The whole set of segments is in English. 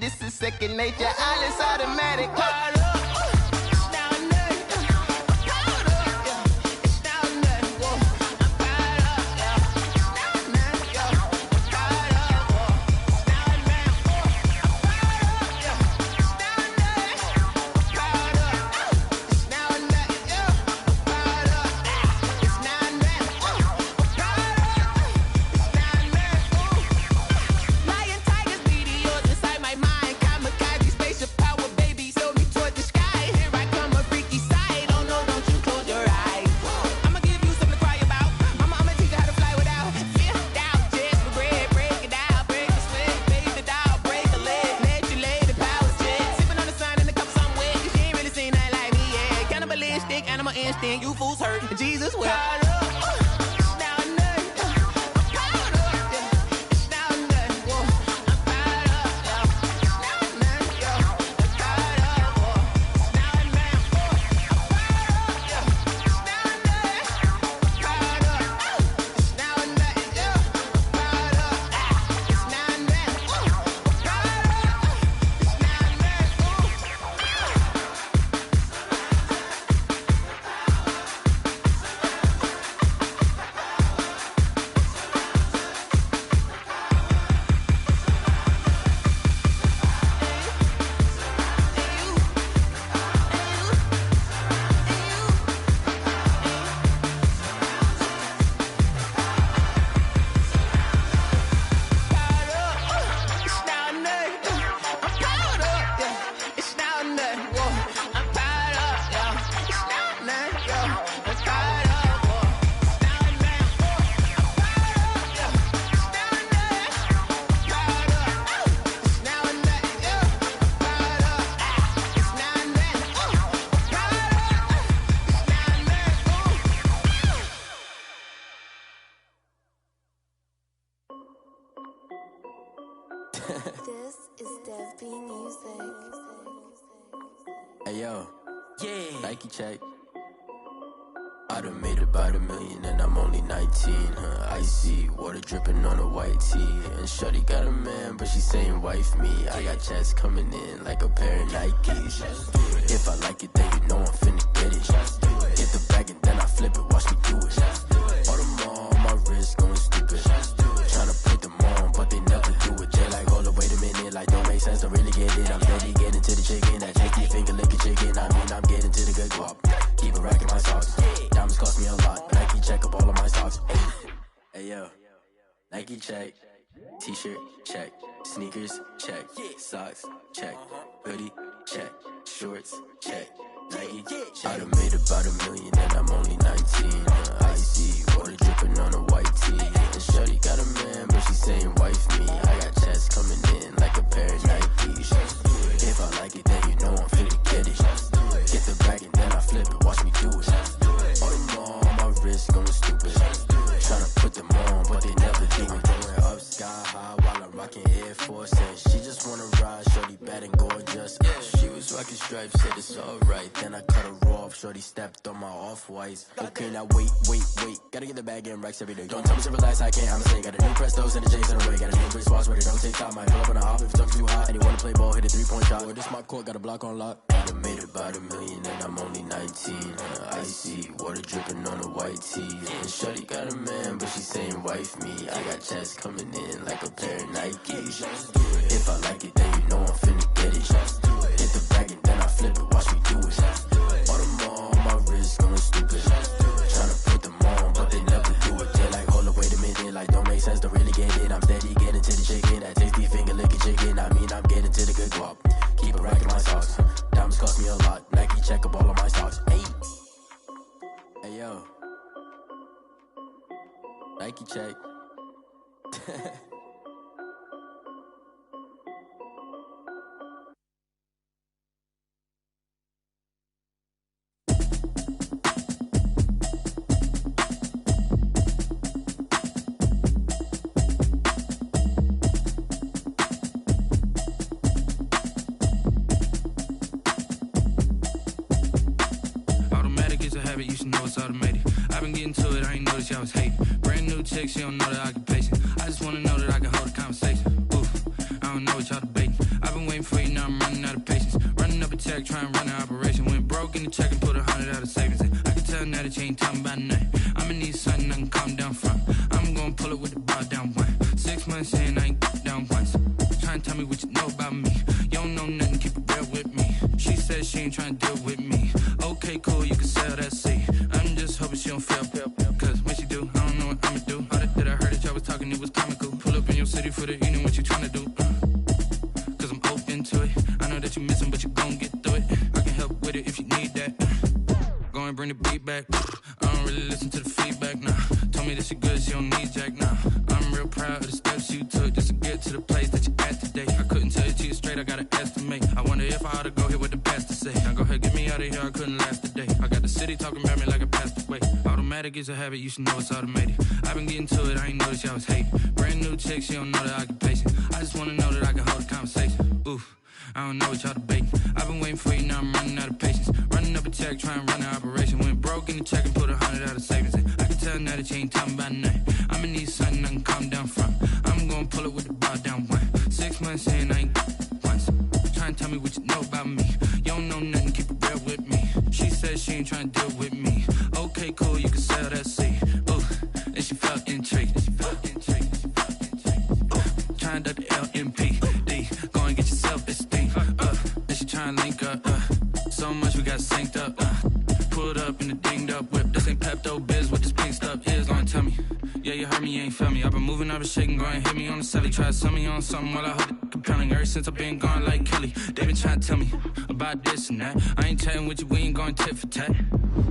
this is second nature. All is automatic. You fools hurt. Jesus will. This is Dev B Music. Hey yo, yeah, Nike check. I done made about $1 million and I'm only 19. Icy water dripping on a white tee. And shorty got a man, but she saying wife me. I got checks coming in like a pair of Nikes. If I like it, then you know I'm finna get it. Get the bag and then I flip it, watch me do it. All them on my wrist going stupid. Tryna put them on, but they never do it. They like, hold up, wait a minute, like don't make sense, don't really get it. I'm steady getting to the chicken, that tasty finger licking chicken. I mean, I'm getting to the good guap. Keep a rack in my socks. Diamonds cost me a lot, but Nike check up all of my stocks. Hey yo, Nike check. T-shirt check. Sneakers check. Socks check. Hoodie check. Shorts check. Nike check. I done made about $1 million and I'm only 19. Icy water dripping on a white tee. And shorty got a man, but she saying wife me. I got checks coming in like a pair of Nikes. If I like it, then you know I'm finna get it. Get the bag and then I flip it, watch me do it. All them on my wrist going stupid. Tryna put them on, but they never do it. Going up sky high while I'm rocking Air Force. And she just wanna ride, shorty bad and gorgeous. She was rocking stripes, said it's alright. Then I cut her off, shorty stepped on my off-whites. Okay, now wait. Gotta get the bag and racks every day. Don't tell me to relax, I can't, I'ma say. Got a new Prestos and the J's in the way. Got a new British watch, but it don't take time. Might pull up on a hop if it's too hot. And you wanna play ball, hit a 3-point shot. Or this my court, got a block on lock. I done made about $1 million and I'm only 19. Icy water dripping on a white tee. And shorty got a man, but she saying wife me. I got checks coming in like a pair of Nikes. If I like it, then you know I'm finna get it. Hit the bag and then I flip it, watch me do it. All them on my wrist going stupid. Tryna put them on, but they never do it. They like, hold up, wait a minute, like don't make sense, don't really get it. I'm steady getting to the chicken, that tasty finger licking chicken. I mean, I'm getting to the good guap. Keep a rack in my socks. Diamonds cost me a lot. Nike check up all of my stocks. Hey yo, Nike check. You should know it's automated. I've been getting to it, I ain't noticed y'all was hating. Brand new chick, she don't know the occupation. I just wanna know that I can hold a conversation. Oof, I don't know what y'all debating. I've been waiting in the check and put 100 out of savings in. I can tell now that you ain't talking about nothing. I'ma need something I can calm down from. I'm gonna pull it with the bar down one. 6 months in, I ain't down once. Trying to tell me what you know about me. You don't know nothing, keep it real with me. She said she ain't trying to deal with me. Okay, cool, you can sell that seat. I'm just hoping she don't fail. Cause when she do, I don't know what I'ma do. All that I heard that y'all was talking, it was comical. Pull up in your city for the evening, what you trying to do? Cause I'm open to it. I know that you missing, but you gon' get through it. I can help with it if you need that. Go and bring the beat back. I don't really listen to the feedback, nah. Told me that she good, she don't need jack, nah. I'm real proud of the steps you took just to get to the place that you at today. I couldn't tell you to you straight, I gotta estimate. I wonder if I ought to go here with the pastor say. Now go ahead, get me out of here, I couldn't last a day. I got the city talking about me like I passed away. Automatic is a habit, you should know it's automated. I've been getting to it, I ain't noticed y'all was hating. Brand new chick, she don't know the occupation. I just wanna know that I can hold a conversation. Oof, I don't know what y'all debating. I've been waiting for you, now I'm running out of patience. Running up a check, trying to run an operation. Went broke in the check and put 100 out of savings in. I can tell now that you ain't talking about nothing. I'ma need something I can calm down from. I'm gonna pull it with the bar down one. 6 months in, I ain't once. Trying to tell me what you know about me. You don't know nothing, keep it real with me. She said she ain't trying to deal with me. Okay, cool, you can sell that seat. Ooh, and she felt intrigued. Trying to the LMPD. Go and get your self-esteem. And she trying to link up. So much we got synced up. Pulled up in the dinged up whip. This ain't Pepto Biz, what this pink stuff is. Gonna tell me. Yeah, you heard me, you ain't feel me. I've been moving, I've been shaking, go and hit me on the celly. Try to sell me on something while I hold it compelling. Ever since I've been gone like Kelly, they been trying to tell me about this and that. I ain't chatting with you, we ain't going tit for tat.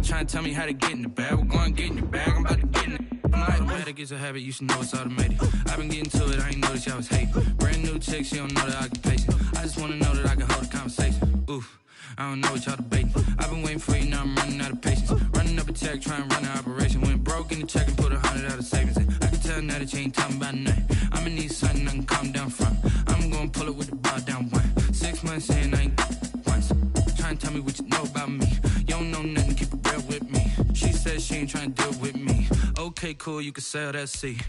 Trying to tell me how to get in the bag. We're going to get in the bag, I'm about to get in it. Automatic is a habit, you should know it's automated. I've been getting to it, I ain't noticed y'all was hating. Brand new chick, she don't know the occupation. I just wanna know that I can hold a conversation. Oof, I don't know what y'all debating. I've been waiting for you, now I'm running out of patience. Running up a check, trying to run an operation. Went broke in the check and put 100 out of savings in. I can tell now that you ain't talking about nothing. I'ma need something I can calm down from. I'm gonna pull it with the bar down one. 6 months in, I ain't once. Trying to tell me what you know about me. You don't know nothing, keep it real with me. She said she ain't trying to deal with me. Okay, cool, you can sell that seat.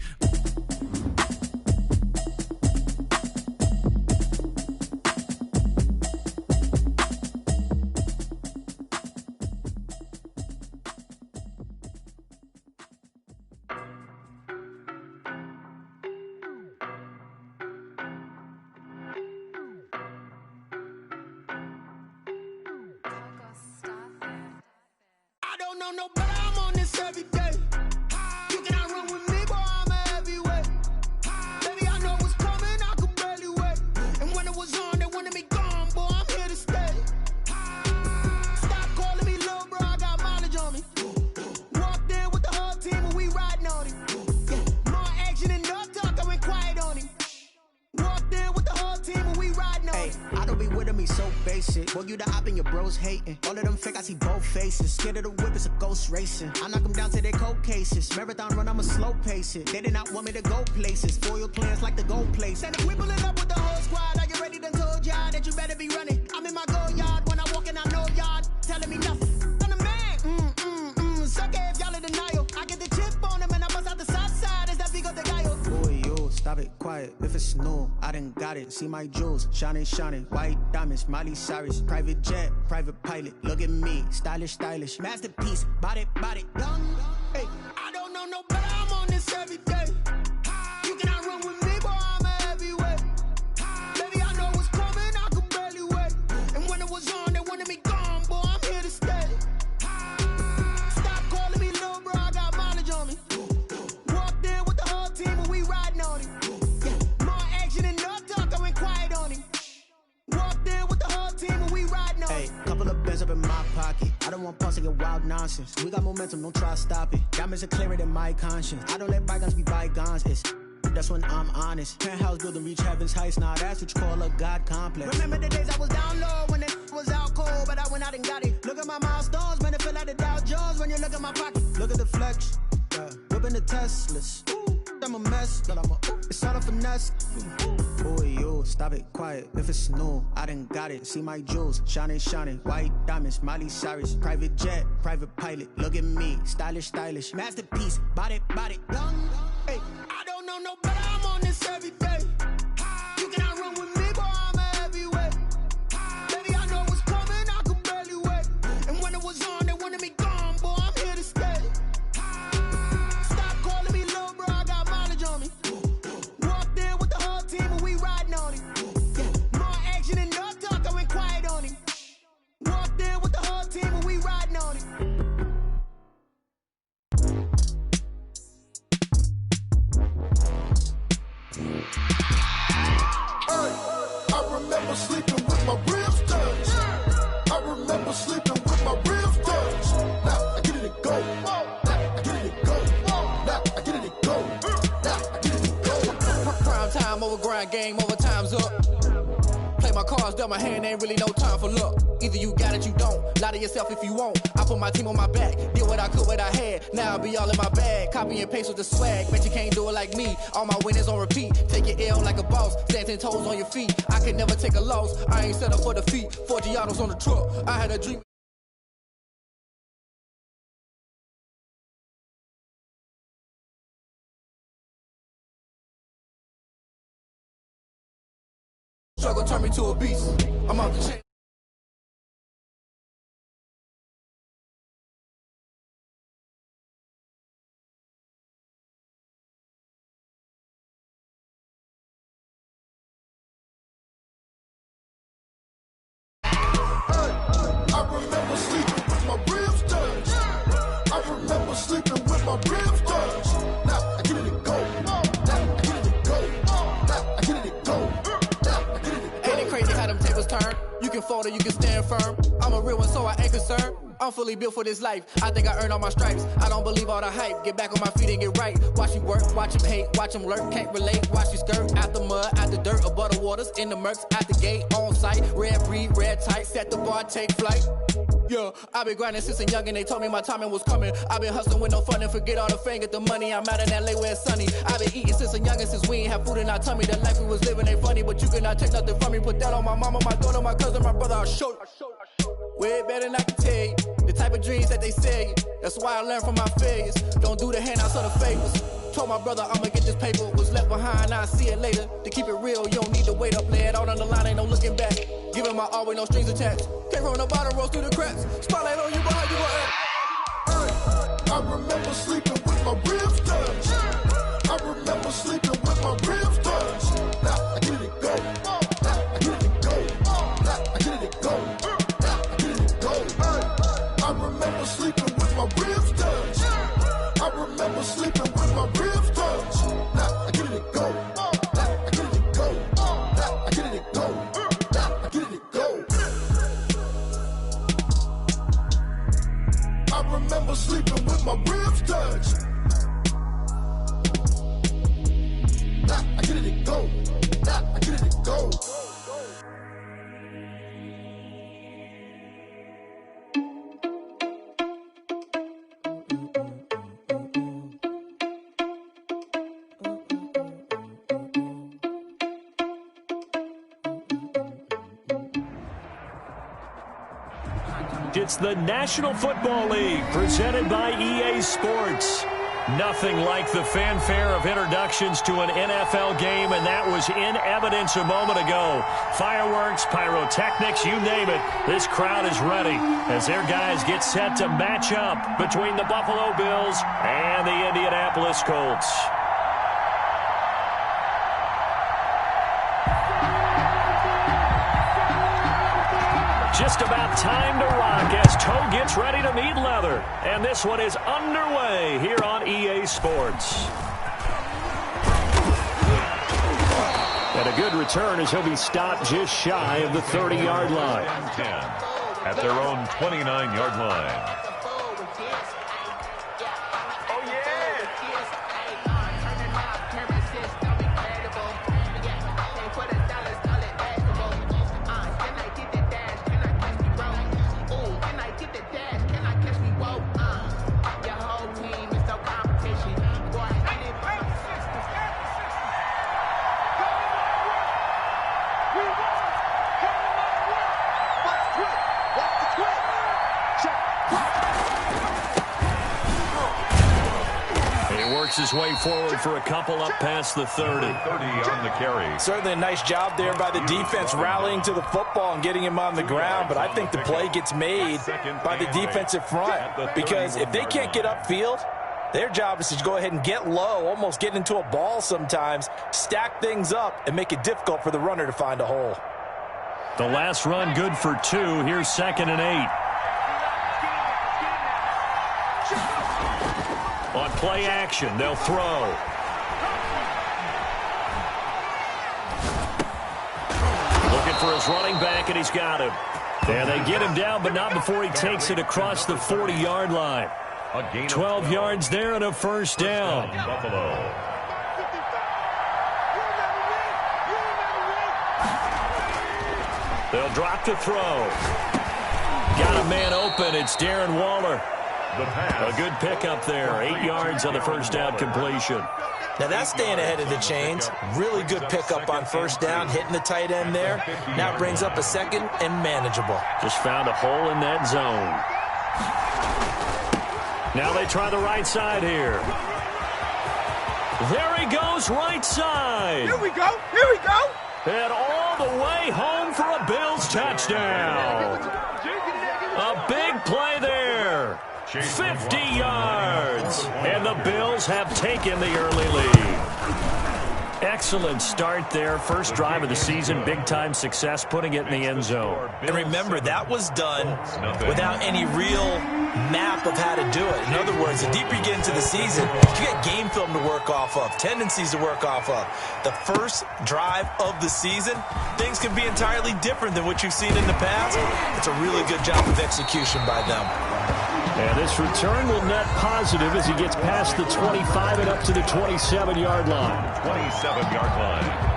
I don't know no better, I'm on this every day. You cannot run with me, boy, I'm a heavyweight. Baby, I know what's coming, I could barely wait. And when it was on, they wanted me gone, boy, I'm here to stay. Stop calling me little bro, I got mileage on me. Walked in with the whole team and we riding on him. More action and no talk, I went quiet on him. Walked in with the whole team and we riding on him. I don't be with him, he's so basic. Boy, you the op and your bros hating. All of them fake, I see both faces. Scared of the whip, it's a ghost racing. I knock them down to their cold cases. Marathon run, I'ma slow pace it. They did not want me to go places. Foil plans like the gold place. And if we pulling up with the whole squad, I get ready to told y'all that you better be running. I'm in my go yard, when I walk in, I know y'all telling me nothing. I'm the man, suck it if y'all in denial. I get the chip on them and I bust out the south side. Is that big of the guy? Boy, yo, stop it, quiet. If it's new, I done got it. See my jewels, shining, white diamonds, Miley Cyrus. Private jet, private pilot. Look at me, stylish, masterpiece. Body, young. Hey, I don't know no better, I'm on this every day. You cannot run with me, boy, I'm a heavyweight. Baby, I know what's coming, I could barely wait. And when it was on, they wanted me gone, boy, I'm here to stay. Stop calling me little bro, I got mileage on me. Walked in with the whole team and we riding on him. More action and no talk, I went quiet on him. Walked in with the whole team and we riding on him. Couple of bands up in my pocket. I don't want pulse to get wild nonsense. We got momentum, don't try to stop it. Diamonds are clearer than my conscience. I don't let bygones be bygones. It's that's when I'm honest. Penthouse building, reach heaven's heights. Now that's what you call a God complex. Remember the days I was down low when it was out cold, but I went out and got it. Look at my milestones, man, it feel like the Dow Jones when you look at my pocket. Look at the flex, whipping the Teslas. I'm a mess, but it's all a finesse. Boy, yo, stop it, quiet. If it's new, I done got it. See my jewels, shining, white diamonds, Miley Cyrus. Private jet, private pilot. Look at me, stylish, masterpiece. Body, young. Hey, I don't know no better, I'm on this every day. You cannot run with me, boy, I'm a heavyweight. Baby, I know what's coming, I could barely wait. And when it Time over grind, game over, time's up. Play my cards, dealt my hand, ain't really no time for luck. Either you got it, you don't. Lie to yourself if you won't. I put my team on my back, did what I could, what I had. Now I'll be all in my bag. Copy and paste with the swag. Bet you can't do it like me. All my winners on repeat. Take your L like a boss. Stand 10 toes on your feet. I can never take a loss. I ain't set up for defeat. 4 Gianos on the truck. I had a dream. Struggle turn me to a beast. I'm out the chain. I remember sleeping with my ribs touched. I remember sleeping with my ribs touched. Now I get it to go. Now I get it to go. Now I get it to go. Ain't it crazy how them tables turn? You can fold or you can stand firm. I'm a real one, so I ain't concerned. I'm fully built for this life. I think I earned all my stripes. I don't believe all the hype. Get back on my feet and get right. Watch you work, watch him hate, watch him lurk. Can't relate, watch you skirt. Out the mud, out the dirt, above the waters, in the murks, out the gate, on site. Red breed, red tight, set the bar, take flight. Yeah, I been grinding since a youngin'. They told me my timing was coming. I been hustling with no fun and forget all the fame, get the money. I'm out in LA where it's sunny. I been eating since a youngin', since we ain't have food in our tummy. The life we was living ain't funny, but you cannot take nothing from me. Put that on my mama, my daughter, my cousin, my brother. I'll show you. Way better than I can tell you. The type of dreams that they sell you. That's why I learned from my failures. Don't do the handouts or the favors. Told my brother I'ma get this paper. Was left behind, I'll see it later. To keep it real, you don't need to wait up. Lay it out on the line, ain't no looking back. Giving my all with no strings attached. Came from the bottom, rose through the cracks. Spotlight on you, but how you gon' act? I remember sleeping with my ribs touched. I remember sleeping with my ribs touched. Now I get it to go. Now I get it to go. Now I get it to go. Now I get it to go. I remember sleeping with my ribs touched. I remember sleeping with my ribs touched. Now I get it to go. Now I get it to go. Now I get it to go. Now I get it to go. I remember sleeping with my ribs touched. Now I get it to go. Now I get it to go. It's the National Football League presented by EA Sports. Nothing like the fanfare of introductions to an NFL game, and that was in evidence a moment ago. Fireworks, pyrotechnics, you name it. This crowd is ready as their guys get set to match up between the Buffalo Bills and the Indianapolis Colts. Just about time to rock as toe gets ready to meet leather. And this one is underway here on EA Sports. And a good return as he'll be stopped just shy of the 30-yard line. 10 at their own 29-yard line. His way forward for a couple up past the 30. 30 on the carry. Certainly a nice job there by the defense rallying to the football and getting him on the ground, but I think the play gets made by the defensive front because if they can't get upfield, their job is to go ahead and get low, almost get into a ball sometimes, stack things up, and make it difficult for the runner to find a hole. The last run good for 2. Here's 2nd and 8. On play action, they'll throw. Looking for his running back, and he's got him. And they get him down, but not before he takes it across the 40-yard line. 12 yards there and a first down. Buffalo. They'll drop to throw. Got a man open. It's Darren Waller. A good pickup there. 8 yards on the first down completion. Now that's staying ahead of the chains. Really good pickup on first down, hitting the tight end there. Now brings up a second and manageable. Just found a hole in that zone. Now they try the right side here. There he goes, right side. Here we go. Here we go. And all the way home for a Bills touchdown. A big play there. 50 yards. And the Bills have taken the early lead. Excellent start there. First drive of the season. Big-time success, putting it in the end zone. And remember, that was done without any real map of how to do it. In other words, the deeper you get into the season, you get game film to work off of, tendencies to work off of. The first drive of the season, things can be entirely different than what you've seen in the past. It's a really good job of execution by them. And this return will net positive as he gets past the 25 and up to the 27-yard line. 27-yard line.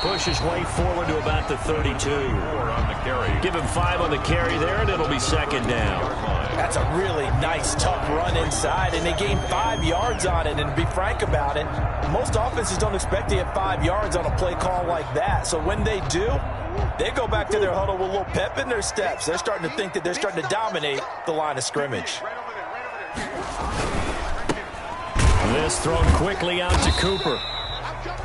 Push his way forward to about the 32. Give him 5 on the carry there, and it'll be second down. That's a really nice, tough run inside, and they gained 5 yards on it. And to be frank about it, most offenses don't expect to get 5 yards on a play call like that. So when they do, they go back to their huddle with a little pep in their steps. They're starting to think that they're starting to dominate the line of scrimmage. This thrown quickly out to Cooper.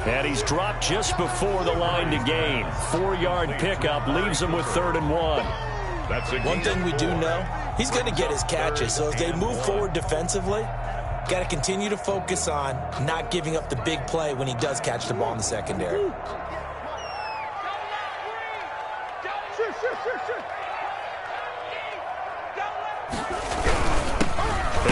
And he's dropped just before the line to gain. 4-yard pickup leaves him with 3rd and 1. One thing we do know, he's going to get his catches. So as they move forward defensively, got to continue to focus on not giving up the big play when he does catch the ball in the secondary. And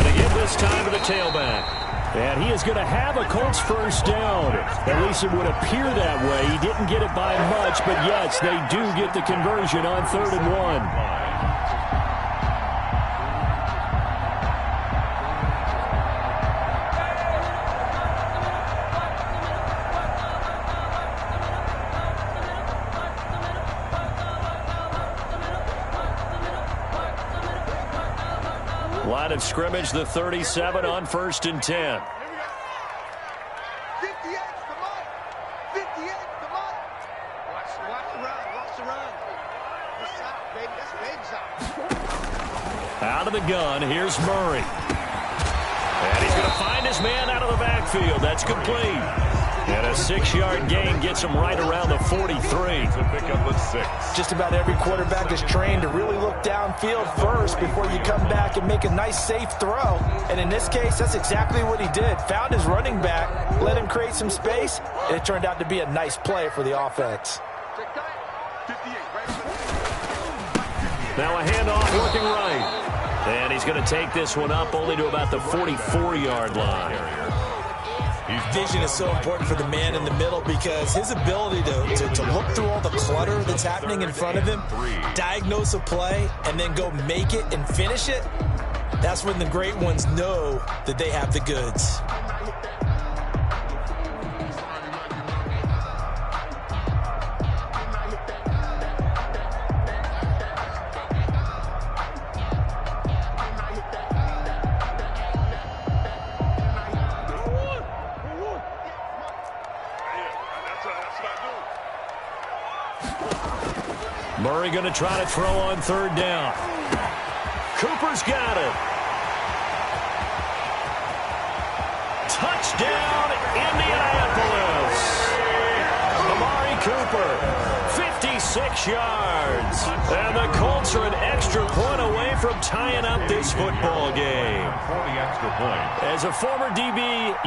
again this time to the tailback. And he is going to have a Colts first down. At least it would appear that way. He didn't get it by much, but yes, they do get the conversion on 3rd and 1. Line of scrimmage, the 37 on 1st and 10. 58, come on. 58, come on. Watch the run, watch the run. That's out, baby. That's baby out. Out of the gun, here's Murray. And he's going to find his man out of the backfield. That's complete. And a 6-yard gain gets him right around the 43. To pick up a 6. Just about every quarterback is trained to really look downfield first before you come back and make a nice, safe throw. And in this case, that's exactly what he did. Found his running back, let him create some space, and it turned out to be a nice play for the offense. Now a handoff working right. And he's going to take this one up only to about the 44-yard line. Vision is so important for the man in the middle because his ability to look through all the clutter that's happening in front of him, diagnose a play, and then go make it and finish it, that's when the great ones know that they have the goods. Murray going to try to throw on 3rd down. Cooper's got it. Touchdown, Indianapolis. Amari Cooper, 56 yards. And the Colts are an extra point away from tying up this football game. 40 extra points. As a former DB,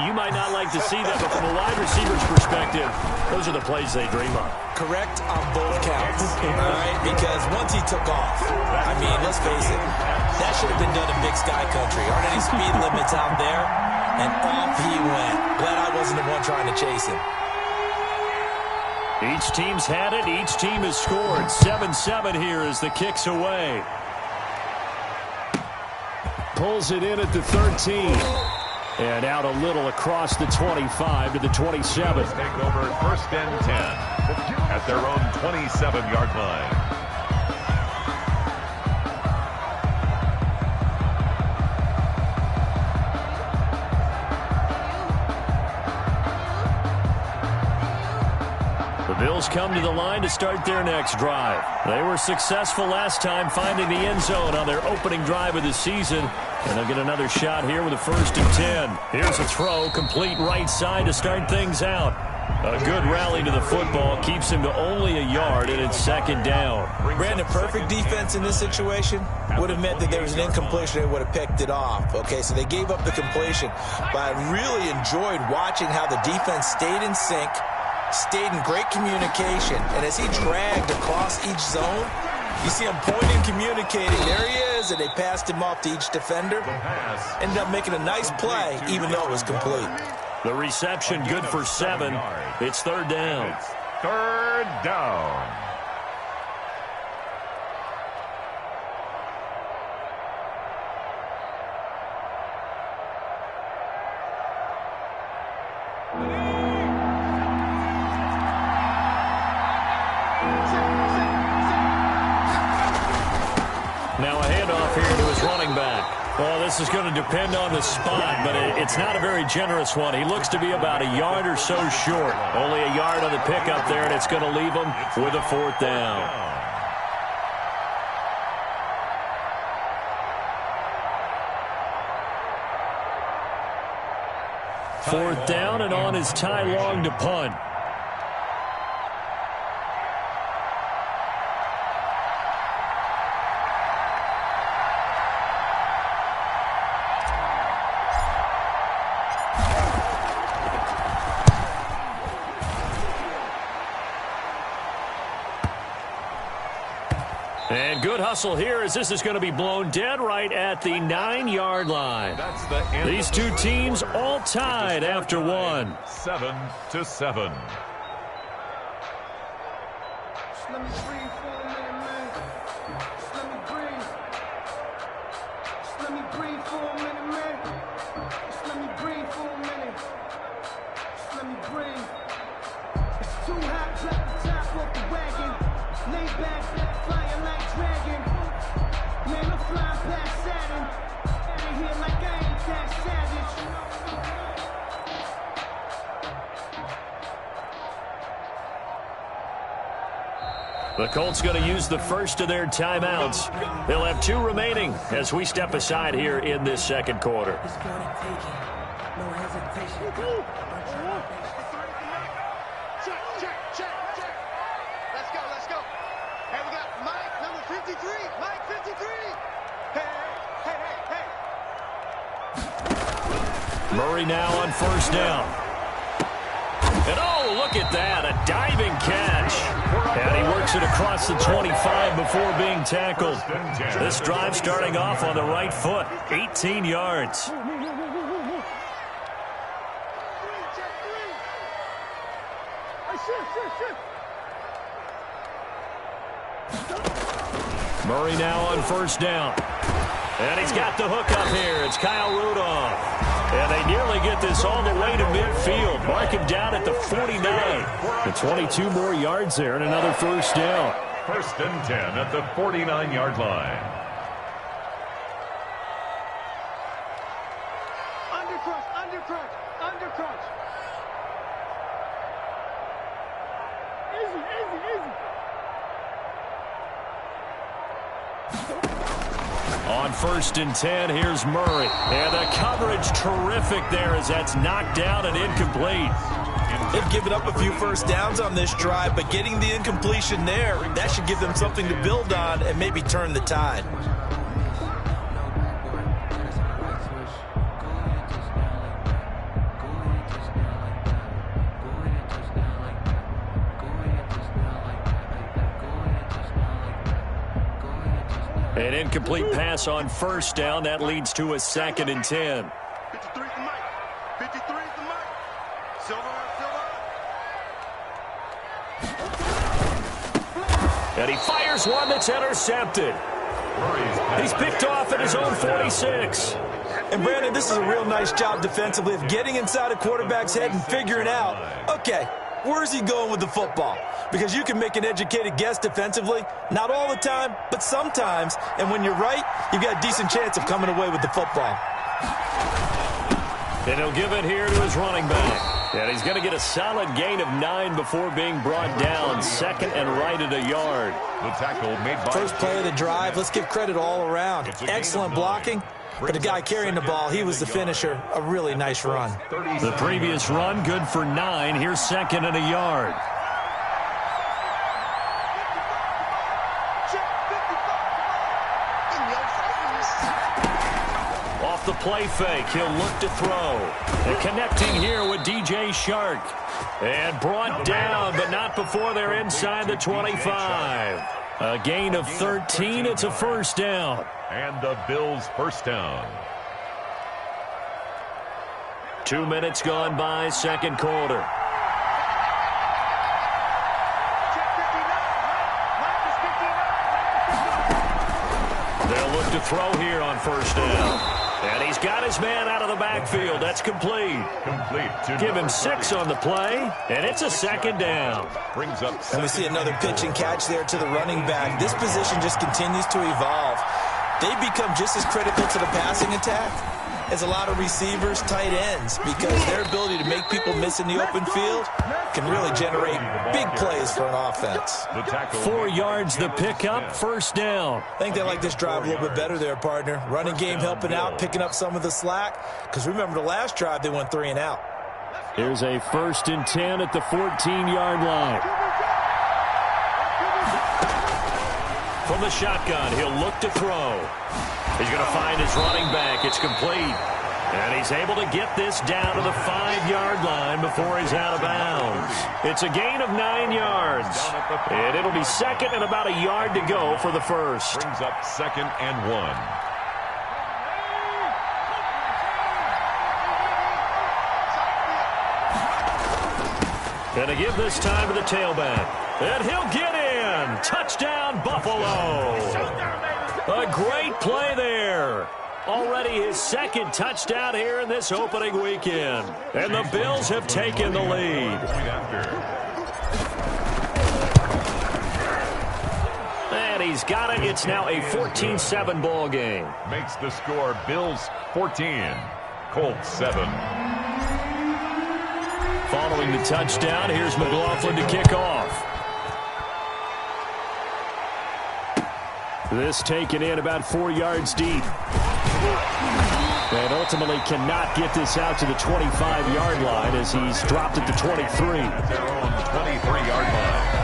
you might not like to see that, but from a wide receiver's perspective, those are the plays they dream of. Correct on both counts, all right? Because once he took off, I mean, let's face it, that should have been done in Big Sky Country. Aren't any speed limits out there? And off he went. Glad I wasn't the one trying to chase him. Each team's had it. Each team has scored. 7-7 here as the kick's away. Pulls it in at the 13. And out a little across the 25 to the 27. Take over 1st and 10 at their own 27-yard line. Bills come to the line to start their next drive. They were successful last time finding the end zone on their opening drive of the season. And they'll get another shot here with a 1st and 10. Here's a throw, complete right side to start things out. A good rally to the football keeps him to only a yard, and it's 2nd down. Brandon, perfect defense in this situation would have meant that there was an incompletion. They would have picked it off. Okay, so they gave up the completion. But I really enjoyed watching how the defense stayed in sync, stayed in great communication, and as he dragged across each zone, you see him pointing, communicating. There he is, and they passed him off to each defender. Ended up making a nice play, even though it was complete. The reception good for 7. It's 3rd down. It's 3rd down. Now a handoff here to his running back. Well, this is going to depend on the spot, but it's not a very generous one. He looks to be about a yard or so short. Only a yard on the pickup there, and it's going to leave him with a 4th down. Fourth down, and on is Ty Long to punt. And good hustle here as this is going to be blown dead right at the 9-yard line. These two teams all tied after one. 7-7. Just let me breathe for a minute, man. Just let me breathe. Just let me breathe for a minute, man. Just let me breathe for a minute. Just let me breathe. It's too hot, drop the top off the wagon. Lay back, flying like dragon. Man, I'm flying past Saturn. Out of here like I ain't that savage. The Colts going to use the first of their timeouts. They'll have 2 remaining as we step aside here in this second quarter. Let's go. Hey, we got Mike, number 53. Mike, 53. Hey. Murray now on first down. And oh, look at that, a diving catch. And he works it across the 25 before being tackled. This drive starting off on the right foot, 18 yards. Murray now on first down. And he's got the hook up here. It's Kyle Rudolph. And they nearly get this all the way to midfield. Mark him down at the 49. The 22 more yards there and another first down. 1st and 10 at the 49-yard line. Undercrunch. Easy. On 1st and 10, here's Murray. And the coverage terrific there as that's knocked down and incomplete. They've given up a few first downs on this drive, but getting the incompletion there, that should give them something to build on and maybe turn the tide. An incomplete pass on first down. That leads to a 2nd and 10. 53 is the mic. 53 is the mic. Silver. And he fires one that's intercepted. He's picked off at his own 46. And, Brandon, this is a real nice job defensively of getting inside a quarterback's head and figuring out, okay, where is he going with the football? Because you can make an educated guess defensively, not all the time, but sometimes. And when you're right, you've got a decent chance of coming away with the football. And he'll give it here to his running back. And he's going to get a solid gain of 9 before being brought down. Second and right at a yard. The tackle made by first play of the drive. Let's give credit all around. Excellent blocking. But the guy carrying the ball, he was the finisher. A really nice run. The previous run, good for 9. Here's second and a yard. Off the play fake, he'll look to throw. And connecting here with DJ Shark. And brought down, but not before they're inside the 25. A gain of 13. It's a first down. And the Bills' first down. 2 minutes gone by, second quarter. They'll look to throw here on first down. And he's got his man out of the backfield. That's complete. Give him 6 on the play, and it's a second down. Brings up and we see another pitch and catch there to the running back. This position just continues to evolve. They become just as critical to the passing attack as a lot of receivers, tight ends, because their ability to make people miss in the open field can really generate big plays for an offense. 4 yards the pickup, first down. I think they like this drive a little bit better there, partner. Running game helping out, picking up some of the slack, because remember the last drive they went 3 and out. Here's a 1st and 10 at the 14-yard line. From the shotgun, he'll look to throw. He's going to find his running back. It's complete. And he's able to get this down to the 5-yard line before he's out of bounds. It's a gain of 9 yards. And it'll be second and about a yard to go for the first. Brings up second and 1. And to give this time to the tailback. And he'll get in. Touchdown, Buffalo. A great play there. Already his second touchdown here in this opening weekend. And the Bills have taken the lead. And he's got it. It's now a 14-7 ball game. Makes the score Bills 14, Colts 7. Following the touchdown, here's McLaughlin to kick off. This taken in about 4 yards deep. And ultimately cannot get this out to the 25-yard line as he's dropped at the 23. At their own 23-yard line.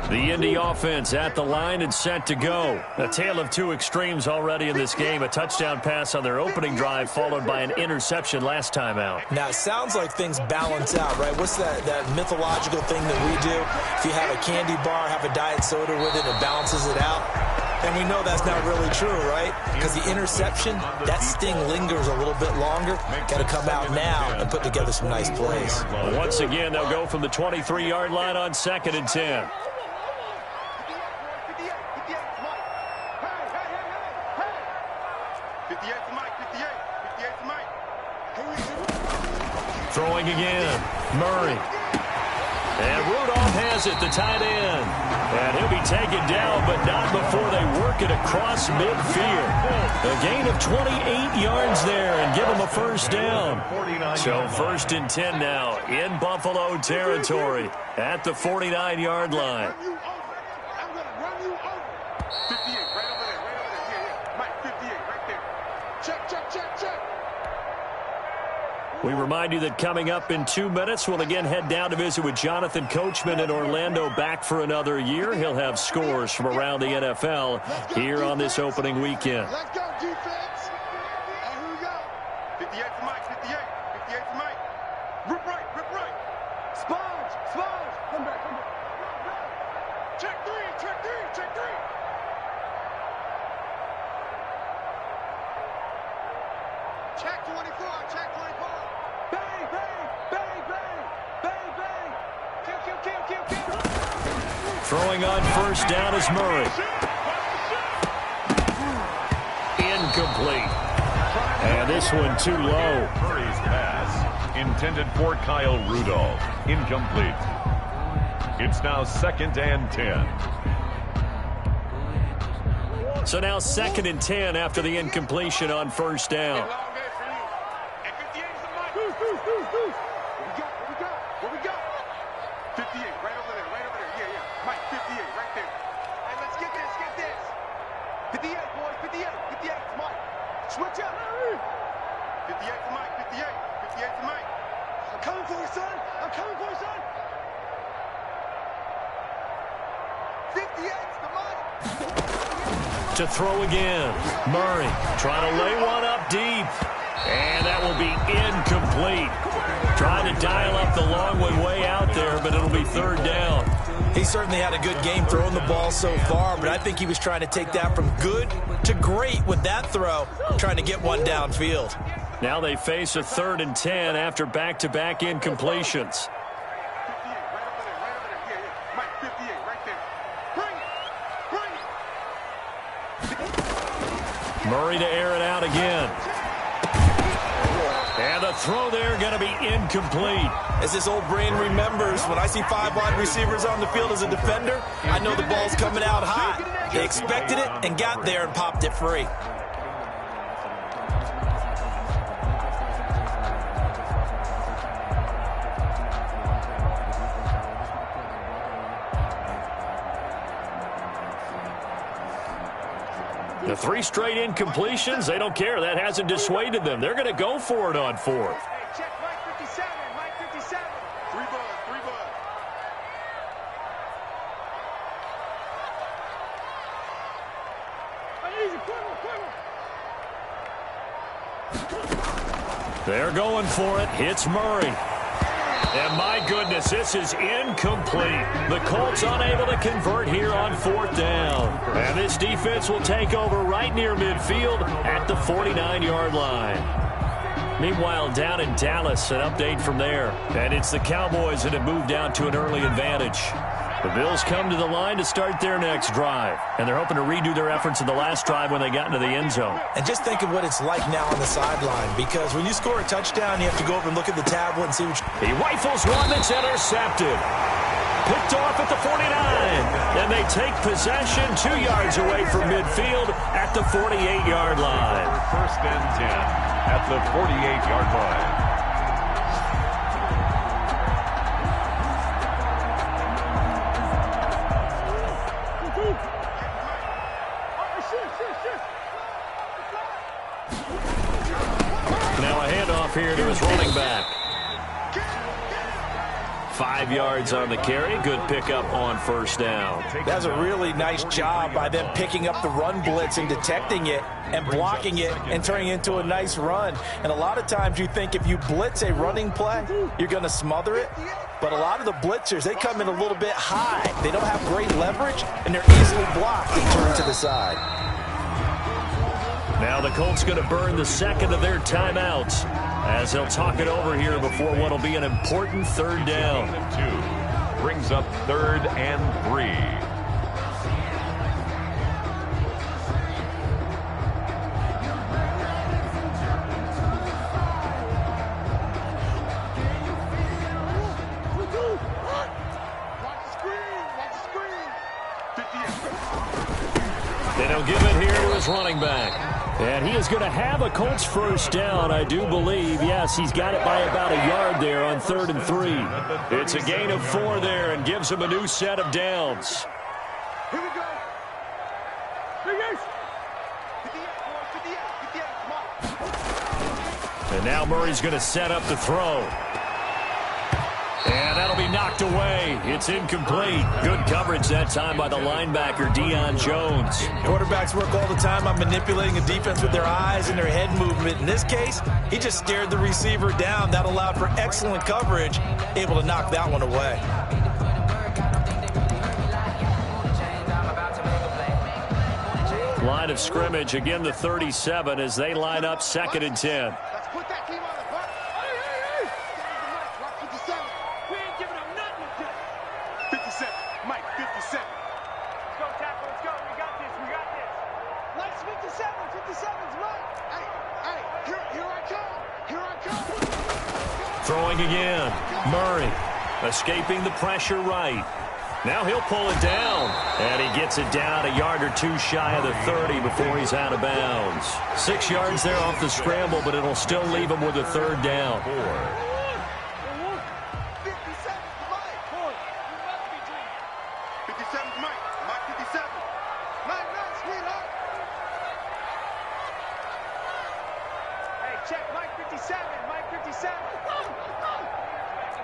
The Indy offense at the line and set to go. A tale of two extremes already in this game. A touchdown pass on their opening drive followed by an interception last time out. Now, it sounds like things balance out, right? What's that mythological thing that we do? If you have a candy bar, have a diet soda with it, it balances it out. And we know that's not really true, right? Because the interception, that sting lingers a little bit longer. Got to come out now and put together some nice plays. Once again, they'll go from the 23-yard line on 2nd and 10. Throwing again, Murray. And Rudolph has it, the tight end. And he'll be taken down, but not before they work it across midfield. A gain of 28 yards there and give him a first down. So 1st and 10 now in Buffalo territory at the 49-yard line. We remind you that coming up in 2 minutes, we'll again head down to visit with Jonathan Coachman in Orlando, back for another year. He'll have scores from around the NFL here on this opening weekend. Let's go, defense. And here we go. 58 to Mike, 58. 58 to Mike. Rip right, rip right. Sponge, sponge. Come back, come back. Check three, check three, check three. Check 24, check 24. Bang, bang, bang, bang, bang, bang. Kill, kill, kill, kill, kill. Throwing on first down is Murray. Incomplete. And this one too low. Murray's pass intended for Kyle Rudolph. Incomplete. It's now 2nd and 10. So now 2nd and 10 after the incompletion on first down. What we got? 58, right over there, yeah, yeah. Mike, 58, right there. Hey, let's get this, 58, boys, 58, it's Mike. Switch up. 58 to Mike, 58 to Mike. I'm coming for you, son. 58 to Mike. To throw again. Murray trying to lay one up deep. And that will be incomplete. Trying to dial up the long one way out there, but it'll be 3rd down. He certainly had a good game throwing the ball so far, but I think he was trying to take that from good to great with that throw, trying to get one downfield. Now they face a 3rd and 10 after back-to-back incompletions. 58, right over there, yeah, yeah. Mike, 58, right there. Bring it. Murray to air it out again. And the throw there going to be incomplete. As this old brain remembers, when I see 5 wide receivers on the field as a defender, I know the ball's coming out hot. They expected it and got there and popped it free. The 3 straight incompletions, they don't care. That hasn't dissuaded them. They're going to go for it on 4th. Hey, check Mike 57, Mike 57. 3 balls, 3 balls. They're going for it. Hits Murray. And my goodness, this is incomplete. The Colts unable to convert here on 4th down. And this defense will take over right near midfield at the 49-yard line. Meanwhile, down in Dallas, an update from there. And it's the Cowboys that have moved out to an early advantage. The Bills come to the line to start their next drive. And they're hoping to redo their efforts in the last drive when they got into the end zone. And just think of what it's like now on the sideline, because when you score a touchdown, you have to go over and look at the tablet and see what He rifles one that's intercepted. Picked off at the 49. And they take possession 2 yards away from midfield at the 48-yard line. 1st and 10 at the 48-yard line. Now a handoff here to his running back. 5 yards on the carry. Good pickup on first down. That's a really nice job by them picking up the run blitz and detecting it and blocking it and turning it into a nice run. And a lot of times you think if you blitz a running play, you're going to smother it. But a lot of the blitzers, they come in a little bit high. They don't have great leverage, and they're easily blocked and turned to the side. Now the Colts going to burn the 2nd of their timeouts as they'll talk it over here before what will be an important 3rd down. 2 brings up 3rd and 3. They don't give it here to his running back. And he is going to have a Colts first down, I do believe. Yes, he's got it by about a yard there on 3rd and 3. It's a gain of 4 there and gives him a new set of downs. Here we go. And now Murray's going to set up the throw. And that'll be knocked away. It's incomplete. Good coverage that time by the linebacker, Deion Jones. Quarterbacks work all the time on manipulating a defense with their eyes and their head movement. In this case, he just stared the receiver down. That allowed for excellent coverage, able to knock that one away. Line of scrimmage, again the 37 as they line up 2nd and 10. Let's put that team on the front. Hey! 57. We ain't giving up nothing today. 57. Mike, 57. Let's go, tackle. Let's go. We got this. We got this. Mike's 57. 57's Mike. Hey, here I come. Here I come. Throwing again. Murray escaping the pressure right. Now he'll pull it down, and he gets it down a yard or two shy of the 30 before he's out of bounds. 6 yards there off the scramble, but it'll still leave him with a 3rd down. 57's Mike. Mike 57. Mike, sweetheart. Hey, check Mike 57. Mike 57.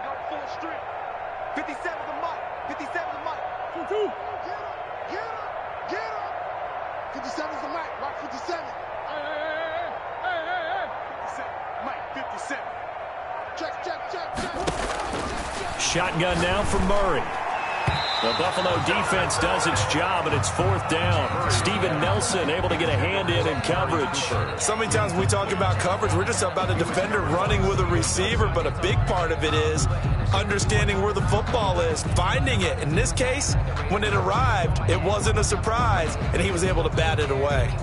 Go full strength. 57's the Mike. 57's the Mike. Get him. 57's the Mike. Mike 57. Hey. 57. Mike 57. Check. Shotgun now for Murray. The Buffalo defense does its job, and it's 4th down. Steven Nelson able to get a hand in coverage. So many times when we talk about coverage, we're just about a defender running with a receiver, but a big part of it is understanding where the football is, finding it. In this case, when it arrived, it wasn't a surprise, and he was able to bat it away.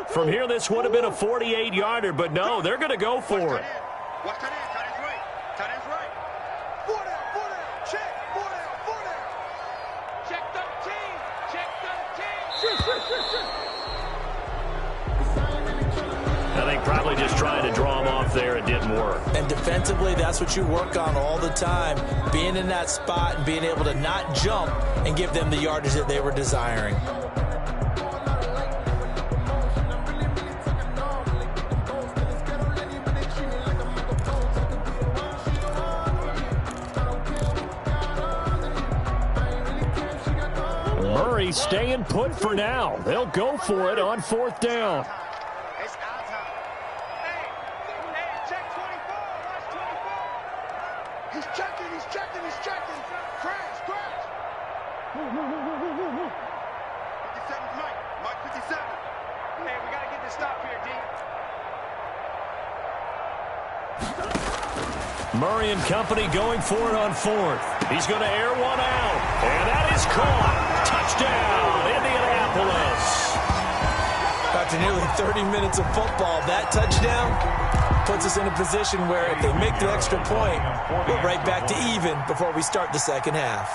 From here, this would have been a 48-yarder, but no, they're going to go for it. Watch tight end. Tight end's right. Tight end's right. 4 down. Check. 4 down. Check 13. I think probably just trying to draw him off there. It didn't work. And defensively, that's what you work on all the time, being in that spot and being able to not jump and give them the yardage that they were desiring. Murray staying put for now. They'll go for it on 4th down. It's our time. Hey, check 24. Watch 24. He's checking. Crash. 57's Mike. Mike 57. Hey, we got to get this stop here, D. Murray and company going for it on 4th. He's going to air one out, and that is caught. Touchdown, Indianapolis. After nearly 30 minutes of football, that touchdown puts us in a position where if they make the extra point, we're right back to even before we start the second half.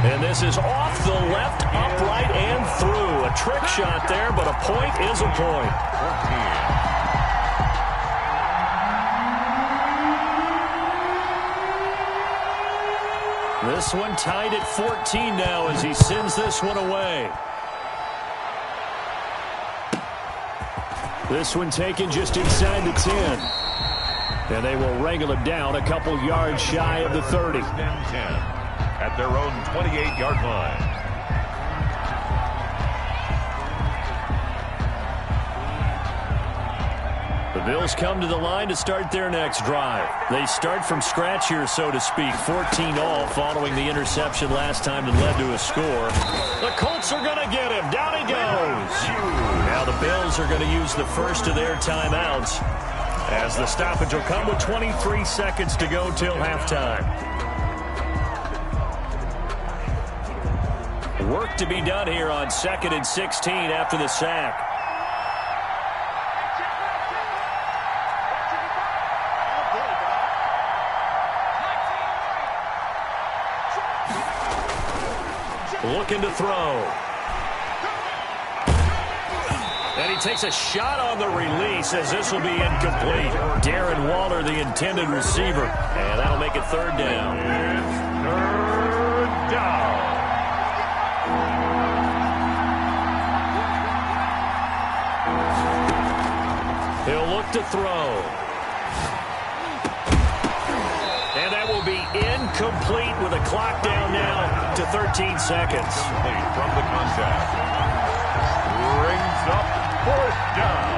And this is off the left, upright, and through. A trick shot there, but a point is a point. 14. This one tied at 14 now as he sends this one away. This one taken just inside the 10. And they will wrangle it down a couple yards shy of the 30. 10 at their own 28-yard line. The Bills come to the line to start their next drive. They start from scratch here, so to speak. 14-all following the interception last time that led to a score. The Colts are going to get him. Down he goes. Now the Bills are going to use the first of their timeouts as the stoppage will come with 23 seconds to go till halftime. Work to be done here on 2nd and 16 after the sack. Looking to throw. And he takes a shot on the release as this will be incomplete. Darren Waller, the intended receiver. And that'll make it third down. Third down. He'll look to throw. And that will be incomplete with a clock down now to 13 seconds. From the contact. Brings up fourth down.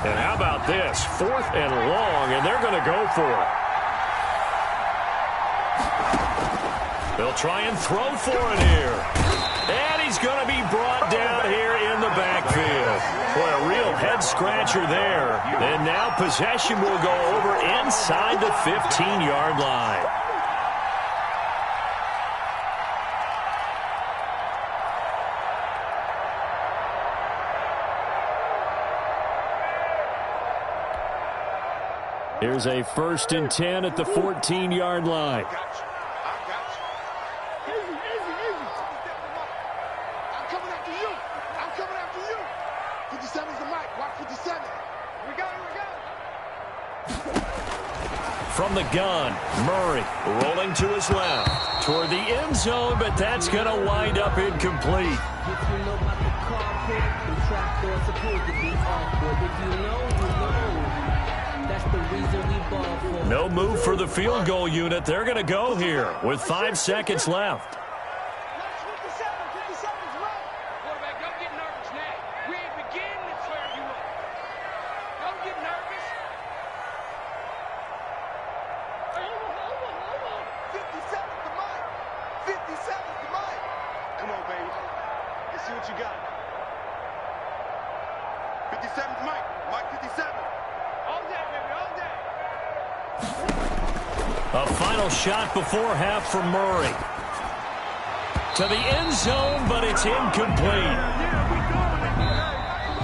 And how about this? 4th and long, and they're going to go for it. They'll try and throw for it here. And he's going to be brought down here in the backfield. Boy, a real head-scratcher there. And now possession will go over inside the 15-yard line. Here's a 1st and 10 at the 14-yard line. From the gun, Murray rolling to his left toward the end zone, but that's going to wind up incomplete. No move for the field goal unit. They're going to go here with 5 seconds left. A final shot before half from Murray. To the end zone, but it's incomplete.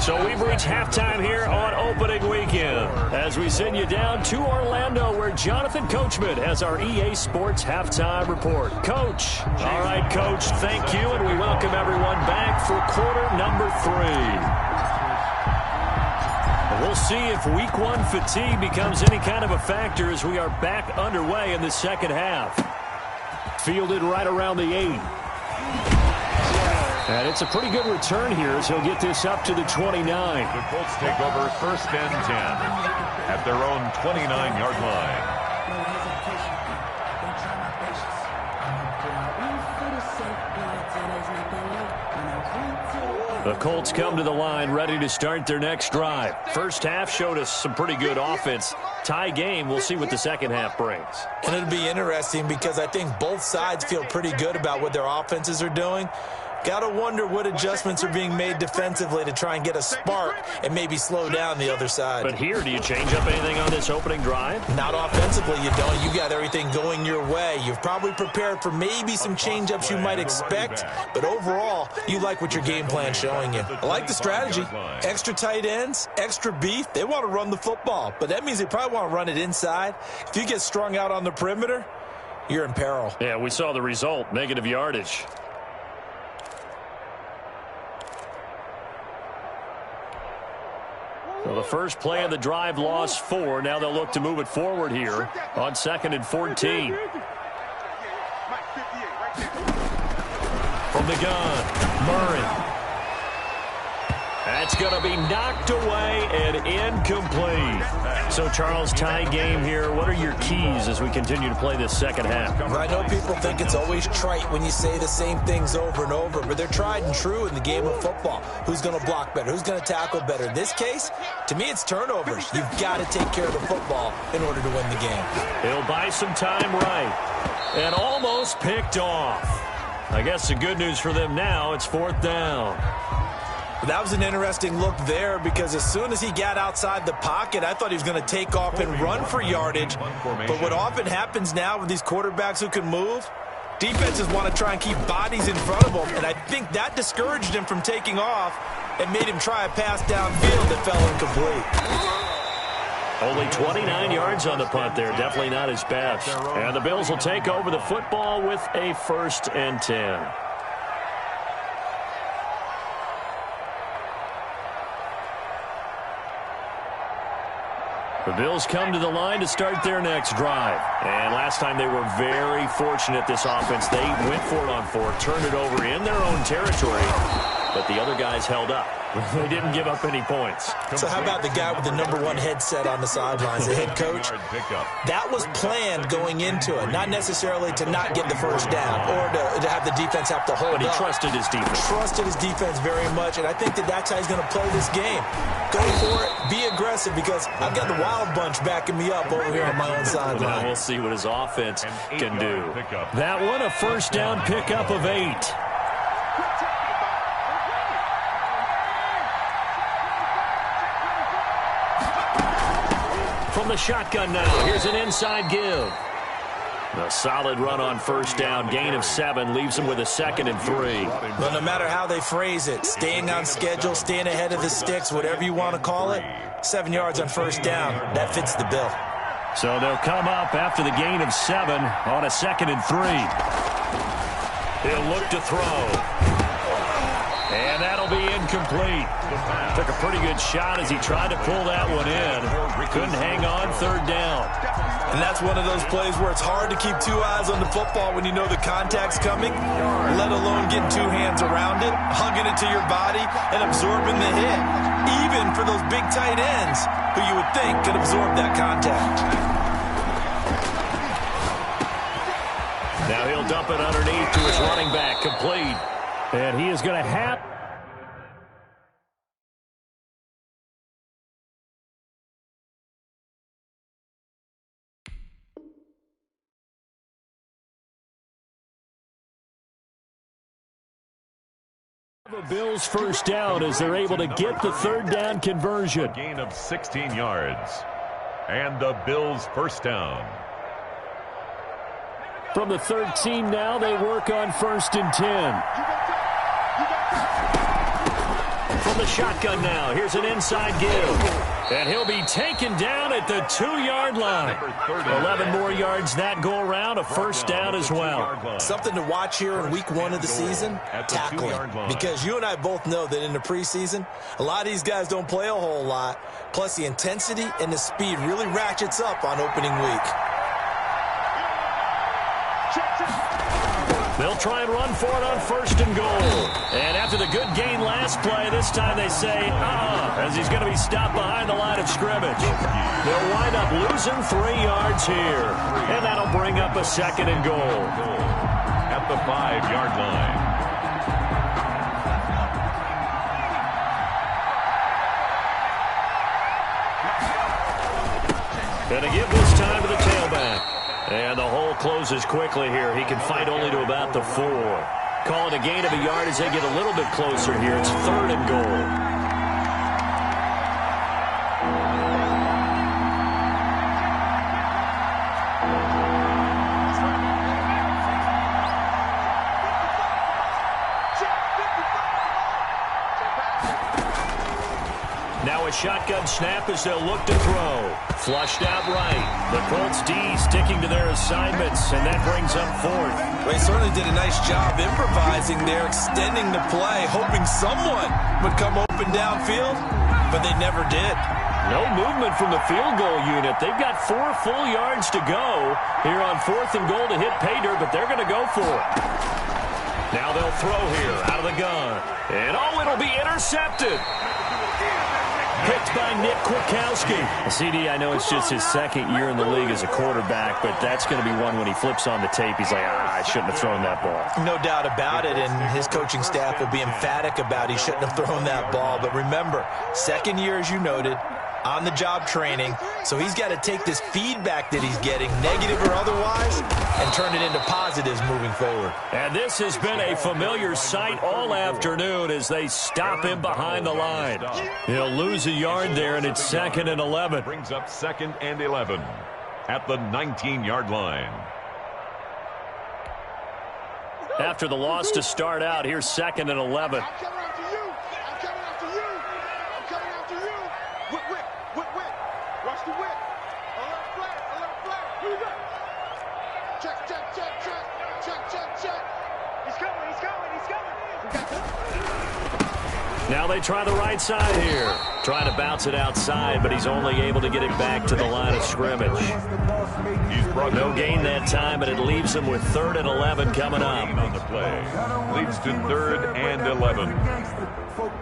So we've reached halftime here on opening weekend as we send you down to Orlando where Jonathan Coachman has our EA Sports halftime report. Coach. All right, Coach, thank you, and we welcome everyone back for quarter number 3. We'll see if week 1 fatigue becomes any kind of a factor as we are back underway in the second half. Fielded right around the 8. And it's a pretty good return here as he'll get this up to the 29. The Colts take over 1st and 10 at their own 29-yard line. The Colts come to the line ready to start their next drive. First half showed us some pretty good offense. Tie game, we'll see what the second half brings. And it'll be interesting because I think both sides feel pretty good about what their offenses are doing. Got to wonder what adjustments are being made defensively to try and get a spark and maybe slow down the other side. But here, do you change up anything on this opening drive? Not offensively, you don't. You got everything going your way. You've probably prepared for maybe some change-ups you might expect, but overall, you like what your game plan's showing you. I like the strategy. Extra tight ends, extra beef. They want to run the football, but that means they probably want to run it inside. If you get strung out on the perimeter, you're in peril. Yeah, we saw the result, negative yardage. So the first play of the drive lost 4. Now they'll look to move it forward here on 2nd and 14. From the gun, Murray. That's going to be knocked away and incomplete. So, Charles, tie game here. What are your keys as we continue to play this second half? I know people think it's always trite when you say the same things over and over, but they're tried and true in the game of football. Who's going to block better? Who's going to tackle better? In this case, to me, it's turnovers. You've got to take care of the football in order to win the game. He'll buy some time right. And almost picked off. I guess the good news for them now, it's 4th down. That was an interesting look there because as soon as he got outside the pocket, I thought he was going to take off and run for yardage. But what often happens now with these quarterbacks who can move, defenses want to try and keep bodies in front of them. And I think that discouraged him from taking off and made him try a pass downfield that fell incomplete. Only 29 yards on the punt there. Definitely not his best. And the Bills will take over the football with a 1st and 10. The Bills come to the line to start their next drive. And last time they were very fortunate, this offense. They went for it on 4, turned it over in their own territory, but the other guys held up. They didn't give up any points. So how about the guy with the #1 headset on the sidelines, the head coach? That was planned going into it, not necessarily to not get the first down or to have the defense have to hold up. But he trusted his defense. Trusted his defense very much, and I think that's how he's going to play this game. Go for it, be aggressive, because I've got the Wild Bunch backing me up over here on my own sideline. Now we'll see what his offense can do. That one, a first down pickup of 8. From the shotgun now, here's an inside give. A solid run on first down, gain of 7, leaves him with a 2nd and 3. But no matter how they phrase it, staying on schedule, staying ahead of the sticks, whatever you want to call it, 7 yards on first down, that fits the bill. So they'll come up after the gain of 7 on a 2nd and 3. He'll look to throw. And that'll be incomplete. Took a pretty good shot as he tried to pull that one in. Couldn't hang on, 3rd down. And that's one of those plays where it's hard to keep 2 eyes on the football when you know the contact's coming, let alone getting 2 hands around it, hugging it to your body, and absorbing the hit. Even for those big tight ends who you would think could absorb that contact. Now he'll dump it underneath to his running back, complete. And he is going to have... The Bills first down as they're able to get the 3rd down conversion. Gain of 16 yards. And the Bills first down. From the 13 now, they work on 1st and 10. From the shotgun now, here's an inside give. And he'll be taken down at the 2-yard line. 11 more yards that go around, a first down as well. Something to watch here in week 1 of the season, tackling. Because you and I both know that in the preseason, a lot of these guys don't play a whole lot. Plus the intensity and the speed really ratchets up on opening week. They'll try and run for it on 1st and goal. And after the good gain last play, this time they say, as he's going to be stopped behind the line of scrimmage. They'll wind up losing 3 yards here. And that'll bring up a 2nd and goal. At the 5-yard line. Gonna give this time to the tailback. And the hole closes quickly here. He can fight only to about the 4. Calling a gain of a yard as they get a little bit closer here. It's 3rd and goal. Now a shotgun snap as they'll look to throw. Flushed out right. The Colts D sticking to their assignments, and that brings up 4th. They certainly did a nice job improvising there, extending the play, hoping someone would come open downfield, but they never did. No movement from the field goal unit. They've got 4 full yards to go here on 4th and goal to hit pay dirt, but they're going to go for it. Now they'll throw here out of the gun. And it'll be intercepted. Picked by Nick Kwiatkowski. CD, I know it's just his 2nd year in the league as a quarterback, but that's going to be one when he flips on the tape. He's like, I shouldn't have thrown that ball. No doubt about it, and his coaching staff will be emphatic about he shouldn't have thrown that ball. But remember, 2nd year, as you noted, on-the-job training, so he's got to take this feedback that he's getting, negative or otherwise, and turn it into positives moving forward. And this has been a familiar sight all afternoon as they stop him behind the line. He'll lose a yard there, and it's 2nd and 11. Brings up 2nd and 11 at the 19-yard line. After the loss to start out, here's 2nd and 11. I'm coming after you. I'm coming after you. I'm coming after you. Whip. Watch the whip. Check, check, check, check. Check, check, check. He's coming, he's coming, he's coming. Now they try the right side here. Trying to bounce it outside, but he's only able to get it back to the line of scrimmage. No gain that time, but it leaves him with 3rd and 11 coming up. On the play. Leads to 3rd and 11.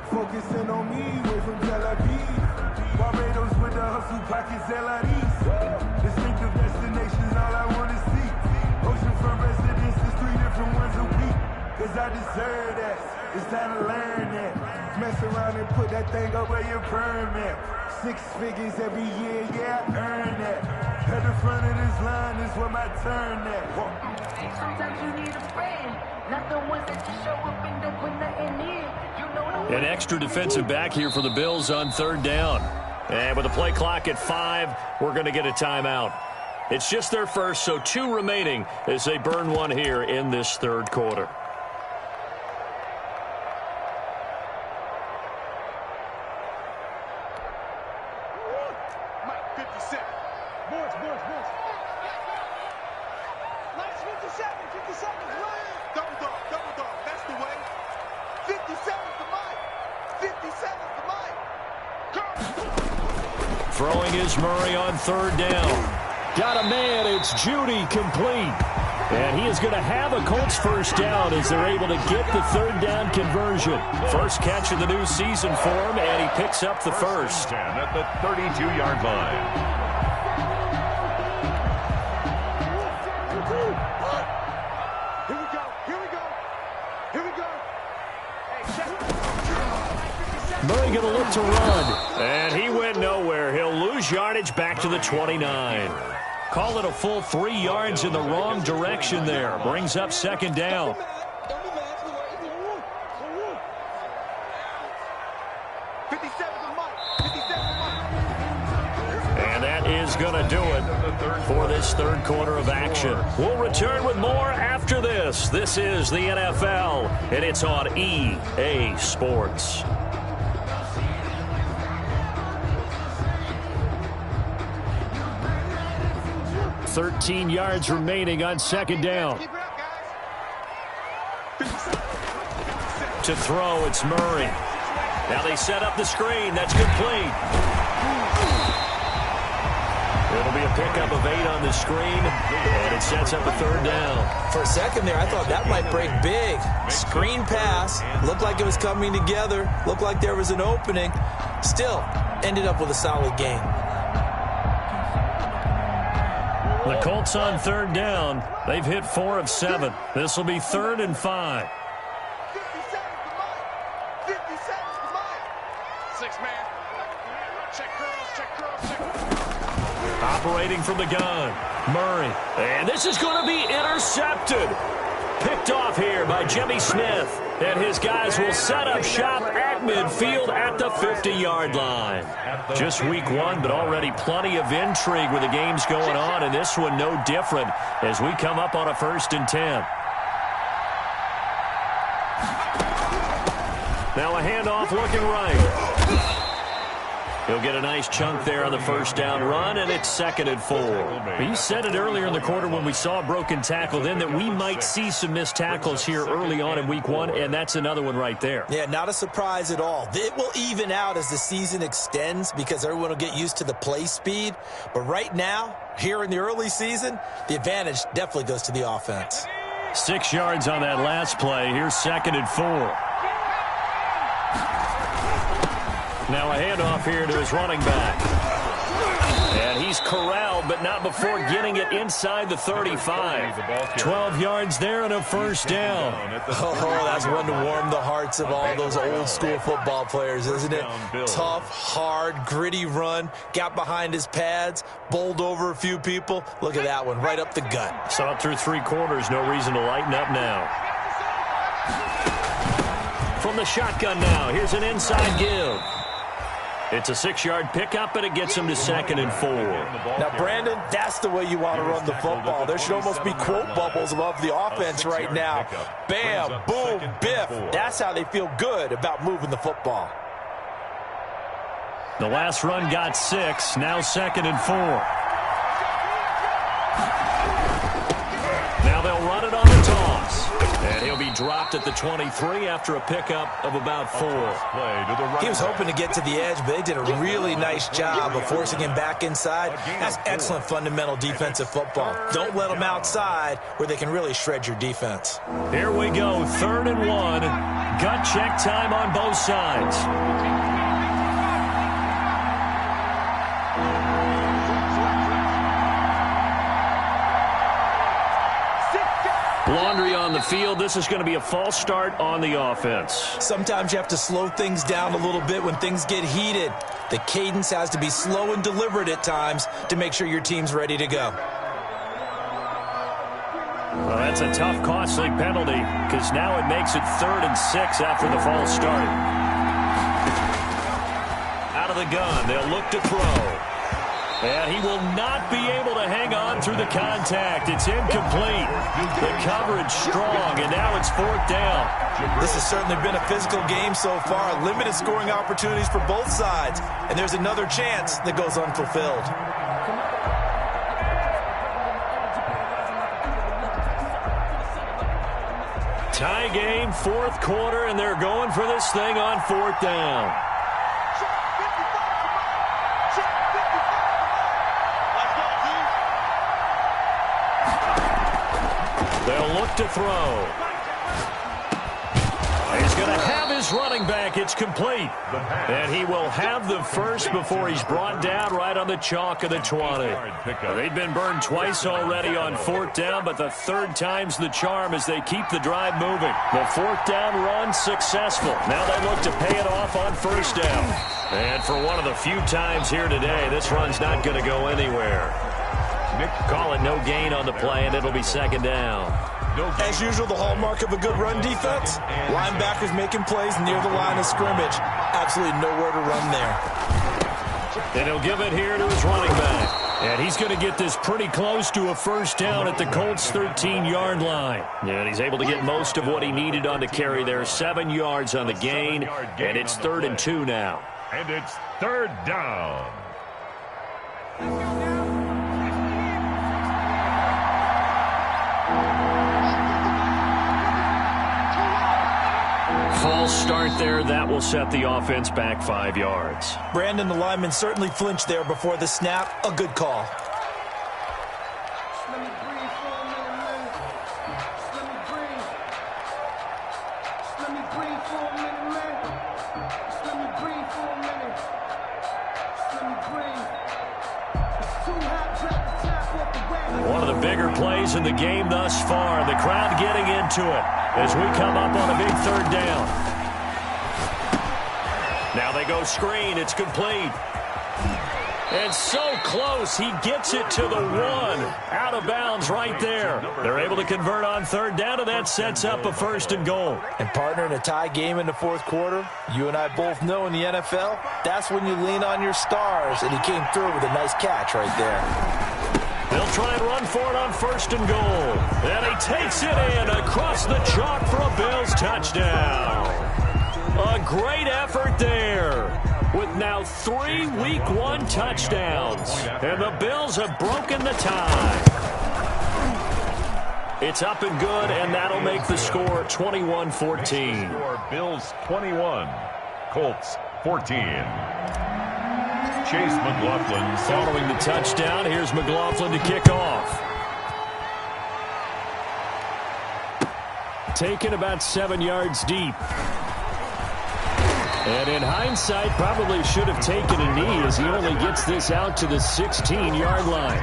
Focusing on me, away from Tel Aviv. Barbados with the hustle pockets, LIDs. Distinctive destinations, all I want to see. Oceanfront residences, 3 different ones a week. Cause I deserve that. It's time to learn that. Mess around and put that thing up where your permit. 6 figures every year, yeah, I earn that. At the front of this line is where my turn at. Sometimes you need a friend, not the ones that just show up and don't put nothing in. You know An extra defensive back here for the Bills on 3rd down. And with the play clock at 5, we're going to get a timeout. It's just their first, so 2 remaining as they burn one here in this 3rd quarter. Throwing is Murray on 3rd down. Got a man. It's Judy complete. And he is going to have a Colts first down as they're able to get the 3rd down conversion. First catch of the new season for him, and he picks up the first. 10 at the 32-yard line. Here we go, here we go, here we go. Murray going to look to run, and he went nowhere. He'll lose yardage back to the 29. Call it a full 3 yards in the wrong direction there. Brings up 2nd down. And that is going to do it for this 3rd quarter of action. We'll return with more after this. This is the NFL, and it's on EA Sports. 13 yards remaining on 2nd down. To throw, it's Murray. Now they set up the screen. That's complete. It'll be a pickup of 8 on the screen, and it sets up a 3rd down. For a second there, I thought that might break big. Screen pass. Looked like it was coming together. Looked like there was an opening. Still, ended up with a solid game. The Colts on 3rd down. They've hit 4 of 7. This will be 3rd and 5. 6-man. Check curls, check curls. Operating from the gun, Murray. And this is going to be intercepted. Picked off here by Jimmy Smith. And his guys will set up shop at midfield at the 50-yard line. Just week 1, but already plenty of intrigue with the games going on, and this one no different as we come up on a 1st and 10. Now a handoff looking right. He'll get a nice chunk there on the 1st down run, and it's 2nd and 4. You said it earlier in the quarter when we saw a broken tackle then that we might see some missed tackles here early on in week 1, and that's another one right there. Yeah, not a surprise at all. It will even out as the season extends because everyone will get used to the play speed. But right now, here in the early season, the advantage definitely goes to the offense. 6 yards on that last play. Here's 2nd and 4. Now a handoff here to his running back. And he's corralled, but not before getting it inside the 35. 12 yards there and a 1st down. Oh, that's one to warm the hearts of all those old school football players, isn't it? Tough, hard, gritty run. Got behind his pads, bowled over a few people. Look at that one, right up the gut. Saw it through 3 quarters. No reason to lighten up now. From the shotgun now, here's an inside give. It's a 6-yard pickup, and it gets him to 2nd and 4. Now, Brandon, that's the way you want to run the football. There should almost be quote bubbles above the offense right now. Bam, boom, biff. That's how they feel good about moving the football. The last run got 6, now 2nd and 4. Now they'll run it on the toss. And he'll be dropped at the 23 after a pickup of about 4. He was hoping to get to the edge, but they did a really nice job of forcing him back inside. That's excellent fundamental defensive football. Don't let them outside where they can really shred your defense. Here we go, 3rd and 1. Gut check time on both sides. Laundry on the field. This is going to be a false start on the offense. Sometimes you have to slow things down a little bit when things get heated. The cadence has to be slow and deliberate at times to make sure your team's ready to go. Well, that's a tough, costly penalty because now it makes it 3rd and 6 after the false start. Out of the gun, they'll look to throw. And he will not be able to hang on through the contact. It's incomplete. The coverage strong, and now it's 4th down. This has certainly been a physical game so far. Limited scoring opportunities for both sides. And there's another chance that goes unfulfilled. Tie game, 4th quarter, and they're going for this thing on 4th down. They'll look to throw. He's going to have his running back. It's complete. And he will have the first before he's brought down right on the chalk of the 20. They've been burned twice already on 4th down, but the 3rd time's the charm as they keep the drive moving. The 4th down run successful. Now they look to pay it off on 1st down. And for one of the few times here today, this run's not going to go anywhere. Call it no gain on the play, and it'll be 2nd down. As usual, the hallmark of a good run defense, linebackers making plays near the line of scrimmage. Absolutely nowhere to run there. And he'll give it here to his running back. And he's going to get this pretty close to a 1st down at the Colts' 13-yard line. And he's able to get most of what he needed on the carry there. 7 yards on the gain, and it's 3rd and 2 now. And it's 3rd down. False start there. That will set the offense back 5 yards. Brandon, the lineman, certainly flinched there before the snap. A good call. One of the bigger plays in the game thus far. The crowd getting into it as we come up on a big 3rd down. Now they go screen. It's complete. And so close. He gets it to the 1. Out of bounds right there. They're able to convert on 3rd down, and that sets up a 1st and goal. And partner, in a tie game in the 4th quarter, you and I both know in the NFL, that's when you lean on your stars. And he came through with a nice catch right there. They'll try and run for it on 1st and goal. And he takes it in across the chalk for a Bills touchdown. A great effort there with now 3 Week 1 touchdowns. And the Bills have broken the tie. It's up and good, and that'll make the score 21-14. Bills 21, Colts 14. Chase McLaughlin following the touchdown. Here's McLaughlin to kick off. Taken about 7 yards deep. And in hindsight, probably should have taken a knee as he only gets this out to the 16-yard line.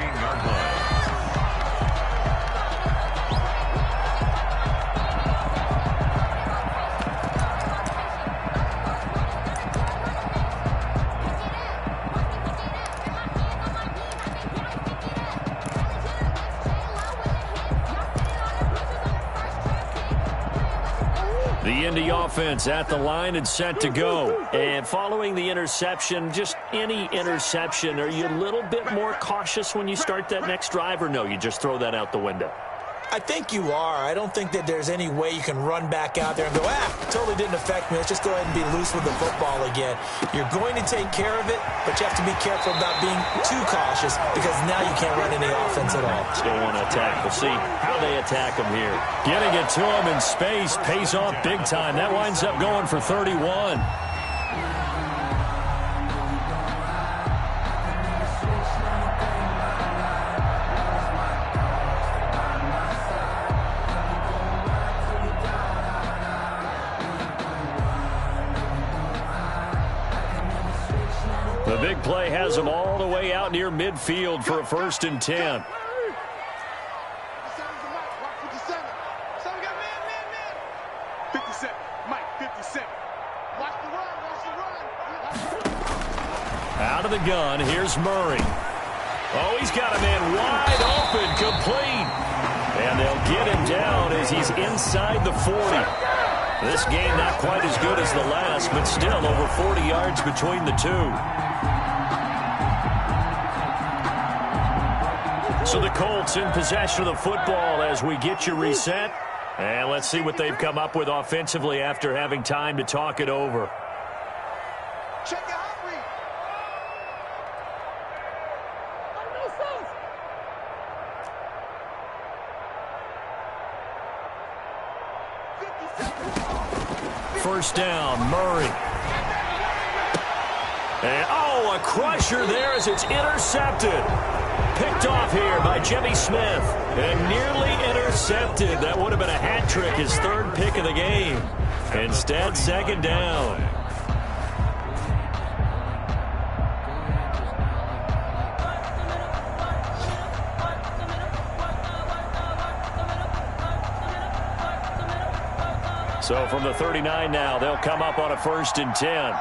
The Indy offense at the line and set to go. And following the interception, just any interception, are you a little bit more cautious when you start that next drive, or no, you just throw that out the window? I think you are. I don't think that there's any way you can run back out there and go, totally didn't affect me. Let's just go ahead and be loose with the football again. You're going to take care of it, but you have to be careful about being too cautious because now you can't run any offense at all. Still want to attack. We'll see how they attack him here. Getting it to him in space pays off big time. That winds up going for 31. The big play has him all the way out near midfield for a 1st and 10. Out of the gun, here's Murray. Oh, he's got a man wide open, complete. And they'll get him down as he's inside the 40. This game not quite as good as the last, but still over 40 yards between the two. So the Colts in possession of the football as we get you reset. And let's see what they've come up with offensively after having time to talk it over. Check your hot read. First down, Murray. And, oh, a crusher there as it's intercepted. Picked off here by Jimmy Smith. And nearly intercepted. That would have been a hat trick, his 3rd pick of the game. Instead, 2nd down. So from the 39 now, they'll come up on a 1st and 10.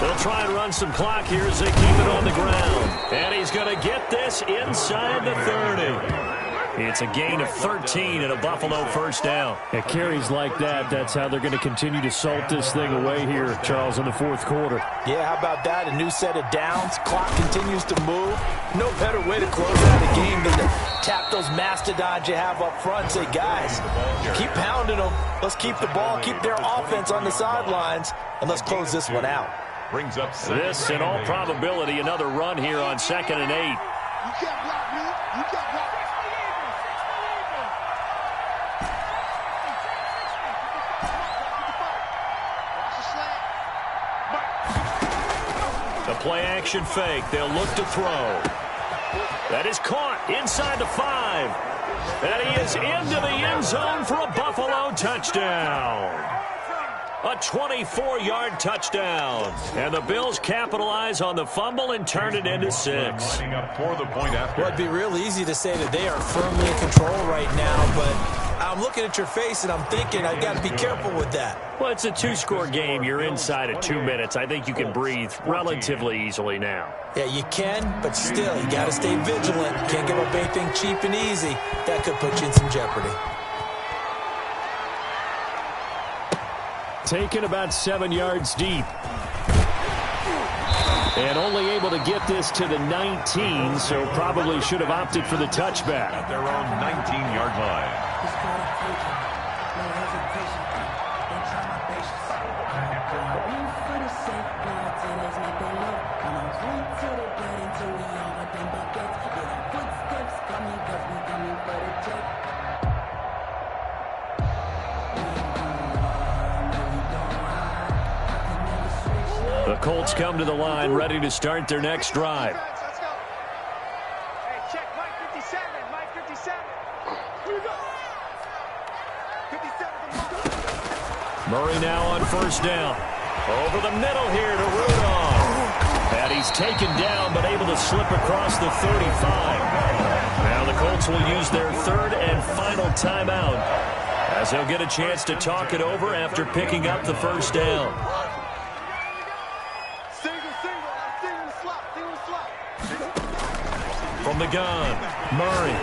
They'll try and run some clock here as they keep it on the ground. And he's going to get this inside the 30. It's a gain of 13 and a Buffalo 1st down. At carries like that, that's how they're going to continue to salt this thing away here, Charles, in the 4th quarter. Yeah, how about that? A new set of downs. Clock continues to move. No better way to close out a game than to tap those mastodons you have up front and say, guys, keep pounding them. Let's keep the ball, keep their offense on the sidelines, and let's close this one out. Brings up this, in all probability, another run here on 2nd and 8. You can't block me. You can't block me. The play action fake. They'll look to throw. That is caught inside the 5. And he is into the end zone for a Buffalo touchdown. A 24-yard touchdown. And the Bills capitalize on the fumble and turn it into 6. For the point after. Well, it'd be real easy to say that they are firmly in control right now, but I'm looking at your face and I'm thinking I've got to be careful with that. Well, it's a 2-score game. You're inside of 2 minutes. I think you can breathe relatively easily now. Yeah, you can, but still, you got to stay vigilant. Can't give up anything cheap and easy. That could put you in some jeopardy. Taken about 7 yards deep. And only able to get this to the 19, so probably should have opted for the touchback. At their own 19-yard line. The Colts come to the line, ready to start their next drive. Let's go. Hey, check Mike 57. Mike 57. Here we go. 57. Murray now on 1st down. Over the middle here to Rudolph. And he's taken down, but able to slip across the 35. Now the Colts will use their 3rd and final timeout as they'll get a chance to talk it over after picking up the 1st down. From the gun, Murray.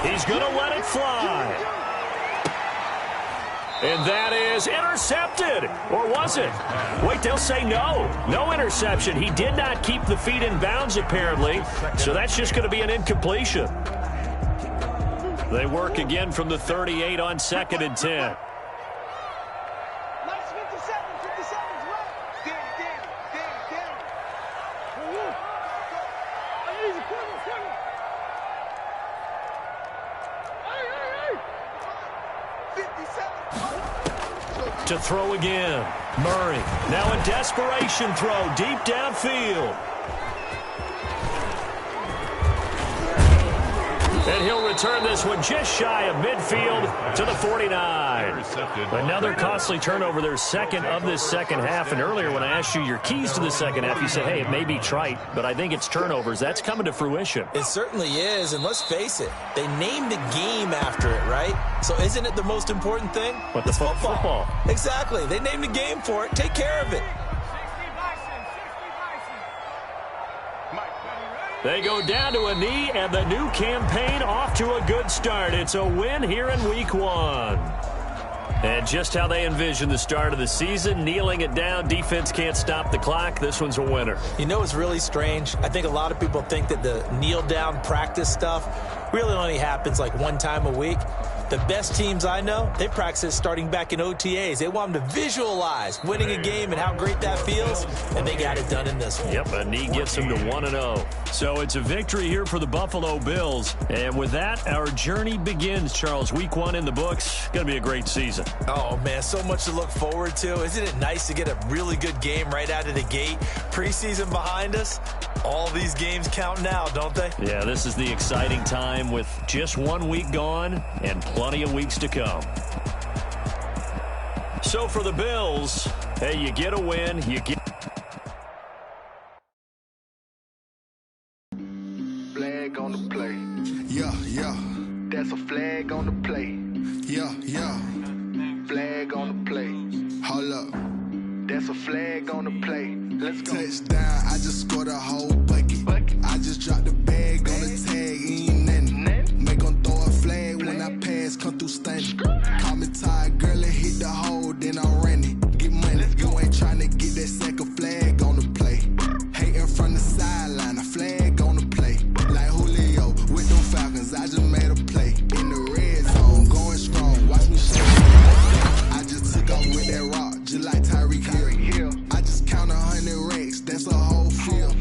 He's going to let it fly. And that is intercepted. Or was it? Wait, they'll say no. No interception. He did not keep the feet in bounds, apparently. So that's just going to be an incompletion. They work again from the 38 on 2nd and 10. To throw again. Murray. Now a desperation throw deep downfield. And he'll return this one just shy of midfield to the 49. Another costly turnover, their second of this second half. And earlier when I asked you your keys to the second half, you said, hey, it may be trite, but I think it's turnovers. That's coming to fruition. It certainly is, and let's face it, they named the game after it, right? So isn't it the most important thing? What, the football? Exactly. They named the game for it. Take care of it. They go down to a knee, and the new campaign off to a good start. It's a win here in Week 1. And just how they envision the start of the season, kneeling it down, defense can't stop the clock. This one's a winner. You know what's really strange? I think a lot of people think that the kneel-down practice stuff really only happens like one time a week. The best teams I know, they practice it starting back in OTAs. They want them to visualize winning a game and how great that feels, and they got it done in this one. Yep, a knee gets them to 1-0. So it's a victory here for the Buffalo Bills. And with that, our journey begins, Charles. Week 1 in the books. Going to be a great season. Oh, man, so much to look forward to. Isn't it nice to get a really good game right out of the gate? Preseason behind us. All these games count now, don't they? Yeah, this is the exciting time with just 1 week gone and plenty of weeks to come. So for the Bills, hey, you get a win, you get... Flag on the play. Yeah, yeah. That's a flag on the play. Yeah, yeah. Flag on the play. Hold up. That's a flag on the play. Let's go. Touchdown, I just scored a whole bucket. I just dropped the bag on the tag, ain't nothing. Make them throw a flag when I pass, come through stunning. Call me tired, girl, and hit the hole, then I'm running. Get money, you ain't trying to get that second flag on the play. Hating from the sideline, a flag on the play. Like Julio with them Falcons, I just made a play. In the red zone, going strong, watch me shake. I just took off with that rock, just like Tyreek Hill. I just count 100 racks, that's a whole field.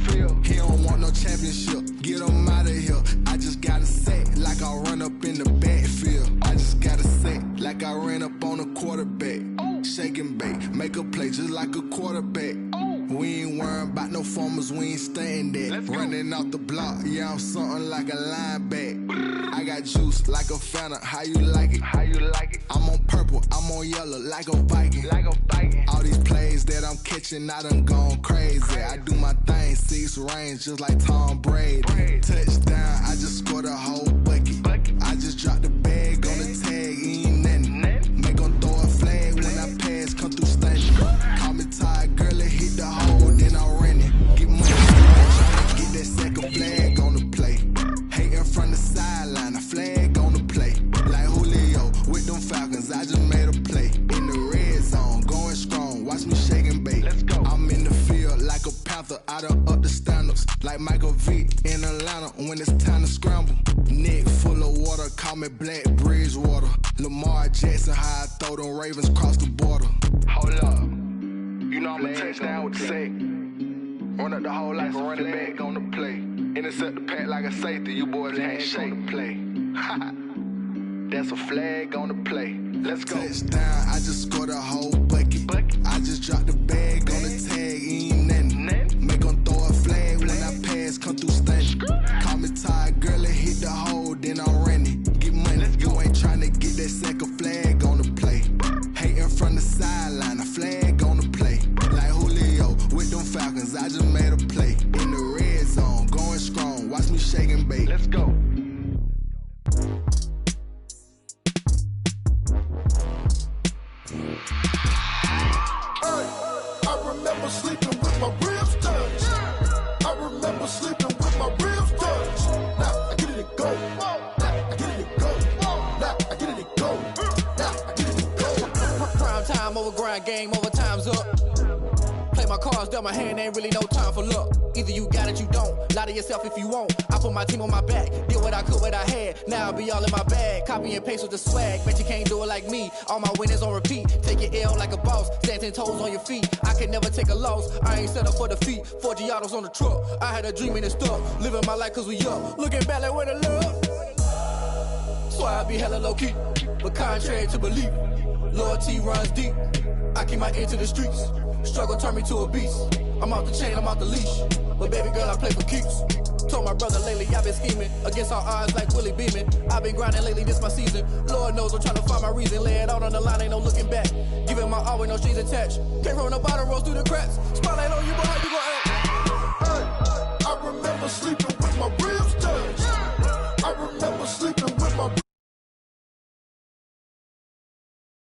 He don't want no championship, get him out of here. I just gotta set like I run up in the backfield. I just gotta set like I ran up on a quarterback. Shake and bake, make a play just like a quarterback. We ain't worrying about no formers, we ain't staying there. Running off the block, yeah, I'm something like a linebacker. I got juice like a Fanta, how you like it? How you like it? I'm on purple, I'm on yellow like a Viking. Like a Viking. All these plays that I'm catching, I done gone crazy. I do my thing, 6 range just like Tom Brady. Touchdown, I just scored a whole bucket. I just dropped the bag on the tag, ain't nothing. Make them throw a flag when I pass, come through stunning. Call me tired, girl, and hit the hole, then I'm running. Get money, trying to get that second flag on the play. Hating from the sideline, a flag on the play. Like Julio with them Falcons, I just made a play. In the red zone, going strong, watch me shake and bake. Let's go. I'm in the field like a Panther, I done up the standards. Like Michael Vick in Atlanta when it's time to scramble. Neck full of water, call me Black Bridgewater. Lamar Jackson, how I throw them Ravens cross the border. Hold up. You know I'm a touchdown with the sack. Run up the whole like a running back on the play. Intercept the pack like a safety, you boys ain't shake the play. That's a flag on the play. Let's go. Touchdown, I just scored a whole bucket. I just dropped the bag on the tag, ain't nothing. Make them throw a flag when I pass, come through stunning. Call me tired, girl, and hit the hole, then I'm running. Get money, you ain't trying to get that second flag on the play. Hating from the sideline, a flag on the play. Like Julio with them Falcons, I just made a play. In the red zone, going strong, watch me shake and bake. Let's go. I remember sleeping with my ribs touched. I remember sleeping with my ribs touched. Now I get it to go. Now I get it to go. Now I get it to go. Now I get it to go. grind game, overtime's up. Play my cards, dealt my hand, ain't really no time for luck. Either you got it, you don't. Lie to yourself if you won't. I put my team on my back, did what I could, what I had. Now I'll be all in my bag, copy and paste with the swag. Bet you can't do it like me. All my winners on repeat. Take your L like a boss, stand 10 toes on your feet. I can never take a loss, I ain't set up for defeat. 4 Giottos on the truck, I had a dream and it stuck. Living my life cause we up, looking back like where the love. So I be hella low key, but contrary to belief, loyalty runs deep. I keep my ear to the streets. Struggle turned me to a beast. I'm off the chain, I'm off the leash. But baby girl, I play for keeps. Told my brother lately, I've been scheming against all odds like Willie Beeman. I've been grinding lately, this my season. Lord knows I'm trying to find my reason. Lay it out on the line, ain't no looking back. Giving my all with no strings attached. Came from the bottom, rose through the cracks. Spotlight on you, but how you gon'